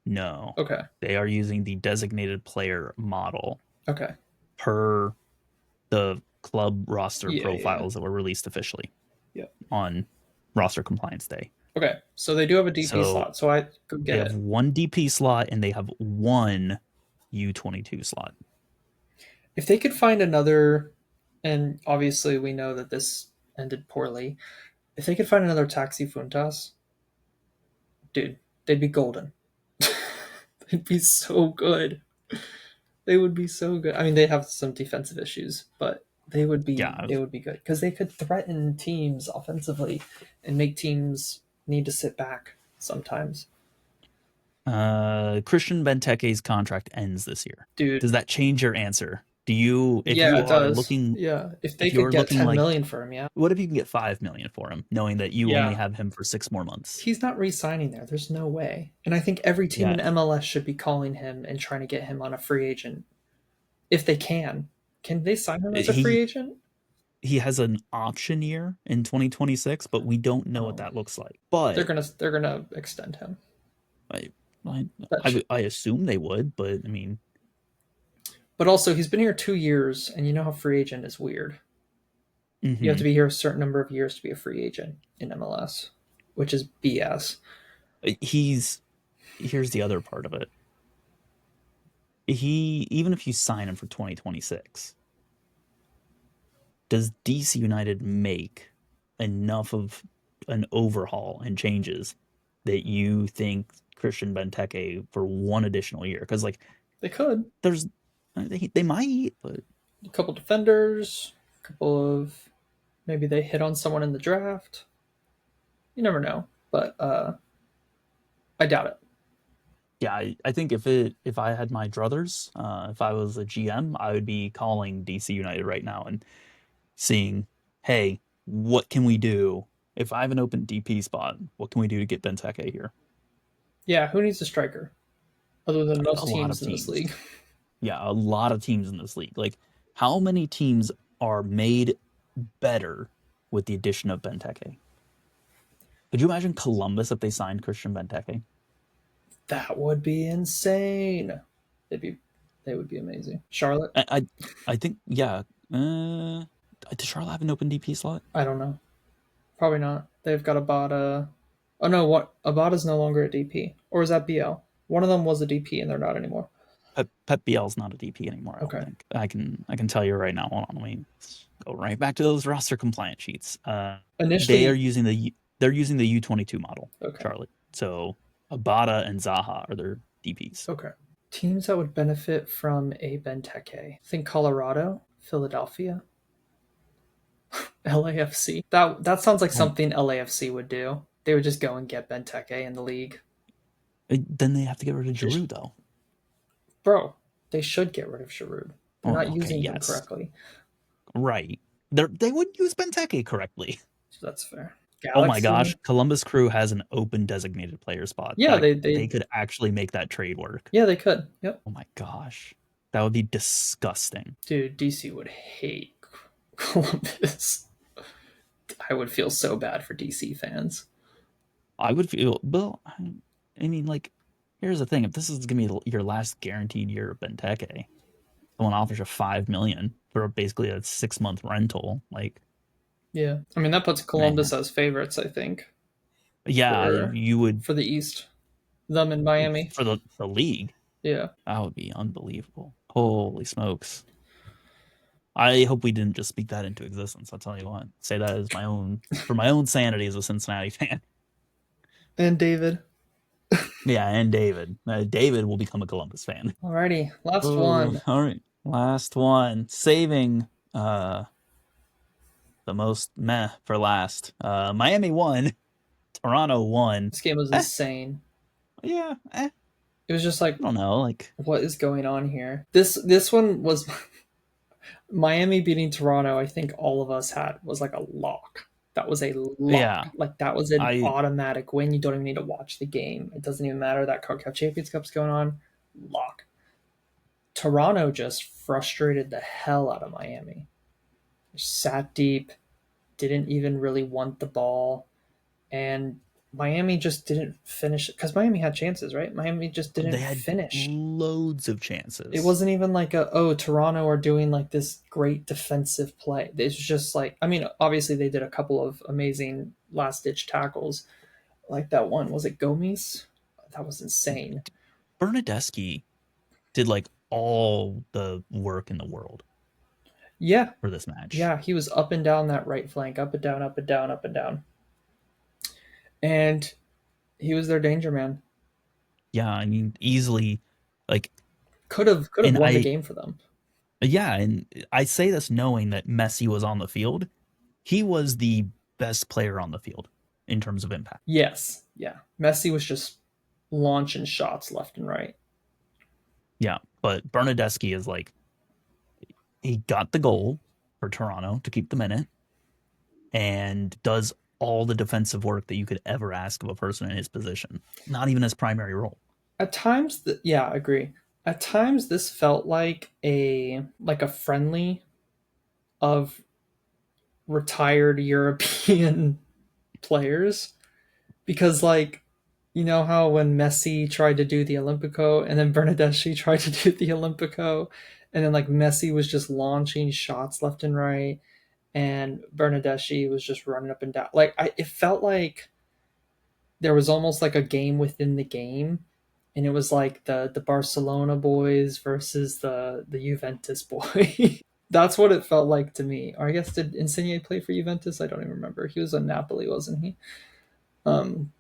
no. Okay. They are using the designated player model Okay. per the club roster Yeah, yeah, yeah. profiles that were released officially Yep. on roster compliance day. Okay. So they do have a DP So slot, so I could they get have it. one DP slot and they have one U22 slot. If they could find another, and obviously we know that this ended poorly, if they could find another Taxi Funtas, dude, they'd be golden. They'd be so good. They would be so good. I mean, they have some defensive issues, but Yeah. they would be good because they could threaten teams offensively and make teams need to sit back sometimes. Christian Benteke's contract ends this year. Dude, Does that change your answer? Do you yeah, it does. Yeah, if they if you could are get looking 10 like million for him, yeah. what if you can get 5 million for him, knowing that you only Yeah, have him for 6 more months? he's not re-signing there. There's no way. And I think every team Yeah, in MLS should be calling him and trying to get him on a free agent if they can. Can they sign him as a free he agent? he has an option year in 2026, but we don't know what Oh, that looks like. But they're gonna extend him. I I That should, I assume they would, but I mean, but also he's been here 2 years, and you know how free agent is weird. You have to mhm. be here a certain number of years to be a free agent in MLS, which is BS. He's here's the other part of it. He even if you sign him for 2026, does DC United make enough of an overhaul and changes that you think Christian Benteke for one additional year? Because like They could there's they might, but a couple defenders, a couple of maybe they hit on someone in the draft. You never know, but I doubt it. yeah, I think if I had my druthers, if I was a GM, I would be calling DC United right now and seeing, hey, what can we do if I have an open DP spot, what can we do to get Benteke here? Yeah, who needs a striker other than A most lot of teams in this teams. league? Yeah, a lot of teams in this league. Like, how many teams are made better with the addition of Benteke? Could you imagine Columbus if they signed Christian Benteke? That would be insane. They'd be, they would be amazing. Charlotte? I, I, I think, yeah. Does Charlotte have an open DP slot? I don't know. Probably not. They've got Abada. Oh no, what Abada's no longer a DP, or is that BL? One of them was a DP, and they're not anymore. Pep Biel's not a DP anymore. I don't Okay. think. I can tell you right now. Hold on, let me go right back to those roster compliance sheets. They are Initially, using the U22 model, okay, Charlotte. So Abada and Zaha are their DPs. okay. Teams that would benefit from a Benteke. Think Colorado, Philadelphia, LAFC. That sounds like Well, something LAFC would do. They would just go and get Benteke in the league. then they have to get rid of Just, Giroud, though. bro, they should get rid of Giroud. They're Oh, not okay, using him yes, correctly. right. They would use Benteke correctly. So that's fair. Oh my gosh, Galaxy. Columbus Crew has an open designated player spot Yeah, that they they could actually make that trade work. yeah, they could. Yep. Oh my gosh, that would be disgusting. Dude, DC would hate Columbus. I would feel so bad for DC fans. I would feel well. I mean, like, here's the thing: if this is gonna be your last guaranteed year of Benteke, someone offers you 5 million for basically a 6 month rental. Like, Yeah. I mean, that puts Columbus man, as favorites, I think, yeah, for you would for the East. Them in Miami. for the league. Yeah. That would be unbelievable. Holy smokes! I hope we didn't just speak that into existence. I'll tell you what. Say that as my own sanity as a Cincinnati fan. And David. Yeah, and David. David will become a Columbus fan. Alrighty. Last Oh, one. all right. Last one. Saving the most meh for last. Miami won. Toronto won. This game was Eh, insane. yeah. I It was just like, don't know. Like, what is going on here? This one was Miami beating Toronto. I think all of us had was like a lock. That was a lock. yeah. Like that was an I automatic win. You don't even need to watch the game. It doesn't even matter that CONCACAF Champions Cup's going on. Lock. Toronto just frustrated the hell out of Miami. Sat deep, didn't even really want the ball, and Miami just didn't finish because Miami had chances, right? Miami just they didn't had finish. loads of It chances. wasn't even like Toronto are doing like this great defensive play. It's just like, I mean, obviously they did a couple of amazing last ditch tackles, like that one, was it Gomes? That was insane. Bernadeschi did like all the work in the world Yeah, for this match. yeah, he was up and down that right flank, up and down, up and down, up and down, and he was their danger man. Yeah, I mean, easily, like, Could have and won the game for them. yeah, and I say this knowing that Messi was on the field. He was the best player on the field in terms of impact. Yes, yeah. Messi was just launching shots left and right. Yeah, but Bernadeschi is like, he got the goal for Toronto to keep them in it and does all the defensive work that you could ever ask of a person in his position, not even his primary role. At times, yeah, I agree. At times, this felt like a friendly of retired European players because, like, you know how when Messi tried to do the Olympico and then Bernadeschi tried to do the Olympico, and then like Messi was just launching shots left and right, and Bernadeschi was just running up and down. Like, it felt like there was almost like a game within the game, and it was like the Barcelona boys versus the Juventus boy. That's what it felt like to me. Or I guess did Insigne play for Juventus? I don't even remember. He was on Napoli, wasn't he? Um,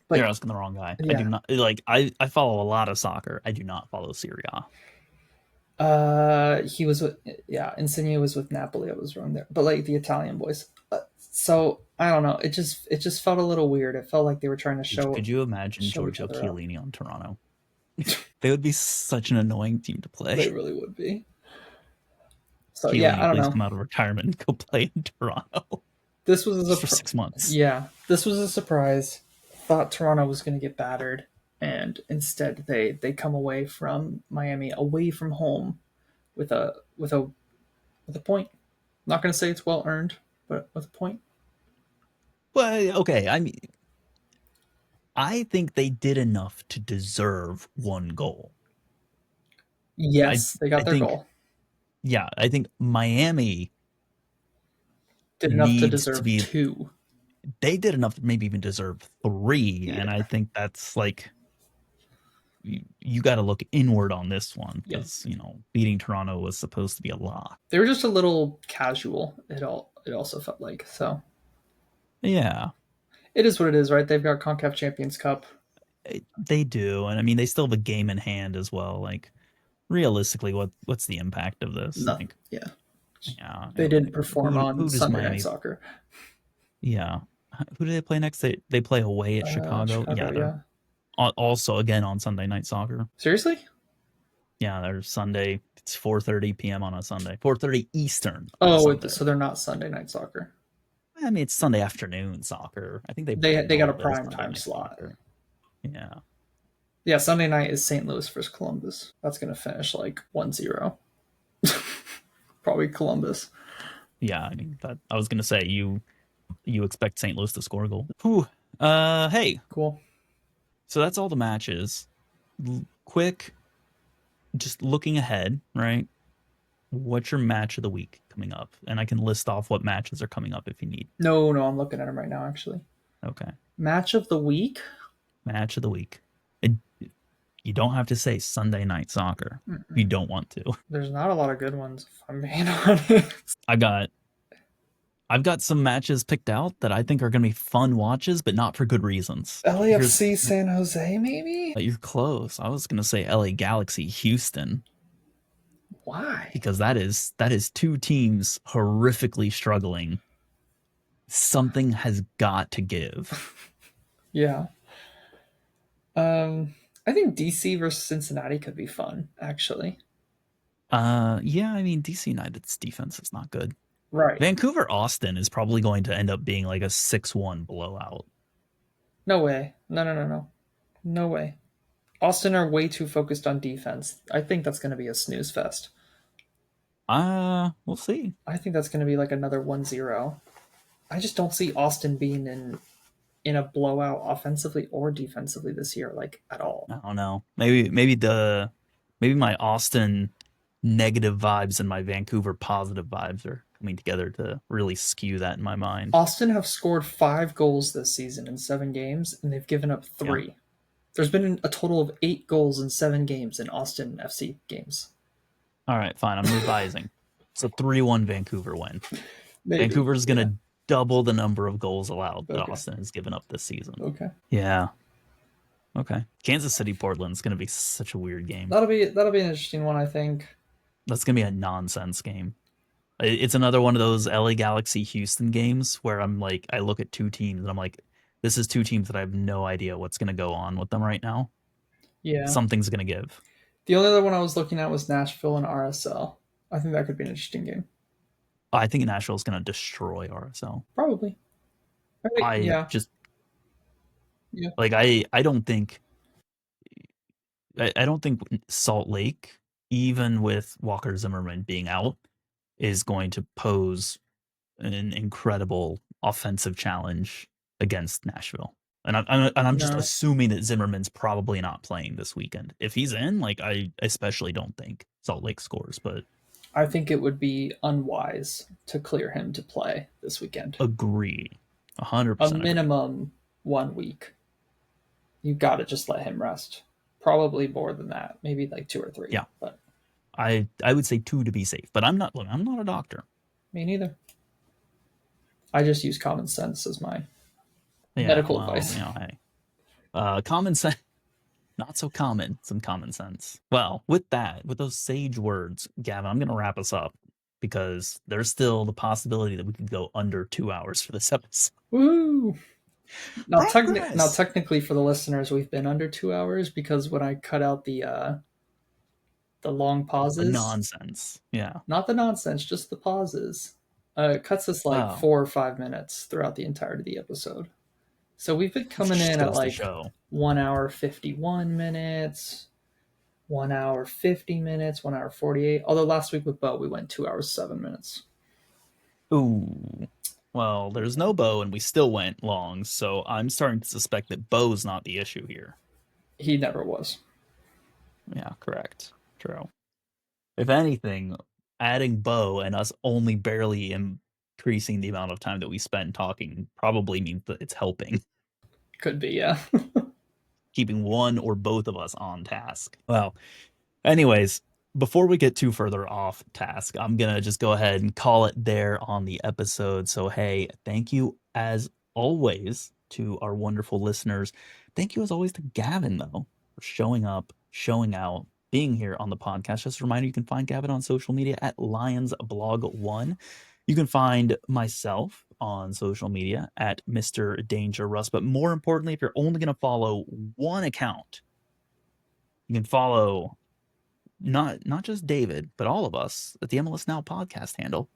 You're but asking the wrong guy. I do yeah, not like. I follow a lot of soccer. I do not follow Serie A. he was with, yeah, Insigne was with Napoli. I was wrong there, but like the Italian boys. So I don't know. It just felt a little weird. It felt like they were trying to Could you imagine show each Giorgio other up. Chiellini on Toronto? They would be such an annoying team to They play. really would be. So yeah, I Chiellini, don't please know. come out of retirement and go play in Toronto. This was a just for 6 months. yeah, this was a surprise. Thought Toronto was going to get battered, and instead they come away from Miami, away from home, with a point. Not going to say it's well earned, but with a point. Well, okay. I mean, I think they did enough to deserve one goal. I Yes, they got I their think goal. yeah, I think Miami Did enough to needs to deserve be two. they did enough to maybe even deserve three. And I Yeah, think that's like you got to look inward on this one yeah. because beating Toronto was supposed to be a lot. They were just a little casual. It also felt like so. Yeah, It is what it is, right? They've got Concacaf Champions Cup. they do, and I mean they still have a game in hand as well. Like realistically, what's the impact of this? Nothing. Like, Yeah, yeah, they didn't perform on who does Sunday Night Miami? Soccer. Yeah, who do they play next? They play away at Chicago. Chicago, Yeah, they're yeah. also again on Sunday Night Soccer. Seriously? Yeah, they're Sunday. It's 4:30 p.m. on a Sunday. 4:30 Eastern on a Oh, Sunday. so they're not Sunday Night Soccer. I mean, it's Sunday afternoon soccer. I think they They got a brand it as prime Sunday time night slot. soccer. Yeah. Yeah, Sunday night is St. Louis versus Columbus. That's going to finish like 1-0. Probably Columbus. Yeah, I mean that I was gonna say you expect St. Louis to score a goal. Whew. Hey, Cool. so that's all the matches. Quick, just looking ahead, right? What's your match of the week coming up? And I can list off what matches are coming up if you need. No, I'm looking at them right now, actually. Okay. Match of the week? Match of the week. And you don't have to say Sunday night soccer if you don't want to. There's not a lot of good ones, if I'm being honest. I've got some matches picked out that I think are going to be fun watches, but not for good reasons. LAFC San Jose, maybe? You're close. I was going to say LA Galaxy Houston Why? because that is two teams horrifically struggling. Something has got to give. Yeah. I think DC versus Cincinnati could be fun, actually. Yeah, I mean DC United's defense is not good. Right. Vancouver Austin is probably going to end up being like a 6-1 blowout. No way. No. No way. Austin are way too focused on defense. I think that's going to be a snooze fest. We'll see. I think that's going to be like another 1-0. I just don't see Austin being in a blowout offensively or defensively this year, like at all. I don't know. Maybe my Austin negative vibes and my Vancouver positive vibes are coming together to really skew that in my mind. Austin have scored 5 goals this season in 7 games, and they've given up Yeah. 3. There's been a total of 8 goals in 7 games in Austin FC games. All right, fine. I'm revising. It's a 3-1 Vancouver win. Maybe. Vancouver's going to double the number of goals allowed that Okay. Austin has given up this season. Okay. Yeah. Okay. Kansas City Portland's going to be such a weird game. That'll be an interesting one, I think. That's going to be a nonsense game. It's another one of those LA Galaxy Houston games where I'm like, I look at two teams and I'm like, this is two teams that I have no idea what's going to go on with them right now. Yeah. Something's going to give. The only other one I was looking at was Nashville and RSL. I think that could be an interesting game. I think Nashville's going to destroy RSL. Probably. Yeah. Like I don't think Salt Lake, even with Walker Zimmerman being out, is going to pose an incredible offensive challenge against Nashville. And I'm just assuming that Zimmerman's probably not playing this weekend. If he's in, like I especially don't think Salt Lake scores, but I think it would be unwise to clear him to play this weekend. Agree. 100%. A minimum 1 week. You got to just let him rest. Probably more than that, maybe like 2 or 3. Yeah, but I would say 2 to be safe. But I'm not a doctor. Me neither. I just use common sense as my medical advice. Hey, common sense, not so common. Some common sense. Well, with those sage words, Gavin, I'm going to wrap us up because there's still the possibility that we could go under 2 hours for this episode. Woo! Now, technically, for the listeners, we've been under 2 hours because when I cut out the long pauses, the nonsense, yeah, not the nonsense, just the pauses. It cuts us like Wow, 4 or 5 minutes throughout the entirety of the episode. So we've been coming just in at goes to like show. 1 hour 51 minutes, 1 hour 50 minutes, 1 hour 48. Although last week with Bo, we went 2 hours 7 minutes. Ooh. Well, there's no Bo, and we still went long, so I'm starting to suspect that Bo's not the issue here. He never was. Yeah, correct. True. If anything, adding Bo and us only barely increasing the amount of time that we spend talking probably means that it's helping, Could be, yeah. keeping one or both of us on task. Well, anyways, before we get too further off task, I'm going to just go ahead and call it there on the episode. So, hey, thank you as always to our wonderful listeners. Thank you as always to Gavin, though, for showing up, showing out, being here on the podcast. Just a reminder, you can find Gavin on social media at LionsBlog1. You can find myself on social media at Mr. Danger Russ. But more importantly, if you're only going to follow one account, you can follow not just David, but all of us at the MLS Now podcast handle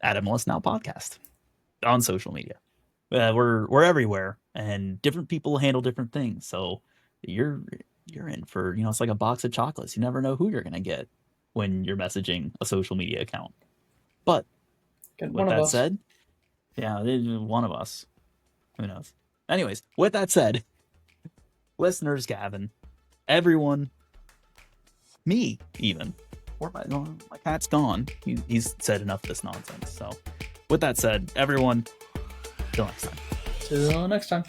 at MLS Now podcast on social media. We're everywhere, and different people handle different things. So you're in for, it's like a box of chocolates. You never know who you're gonna get when you're messaging a social media account. But Get with one of that us. said, yeah, one of us. Who knows? Anyways, with that said, listeners, Gavin, everyone, me even, or my cat's gone. He's said enough of this nonsense. So with that said, everyone, till next time. Till next time.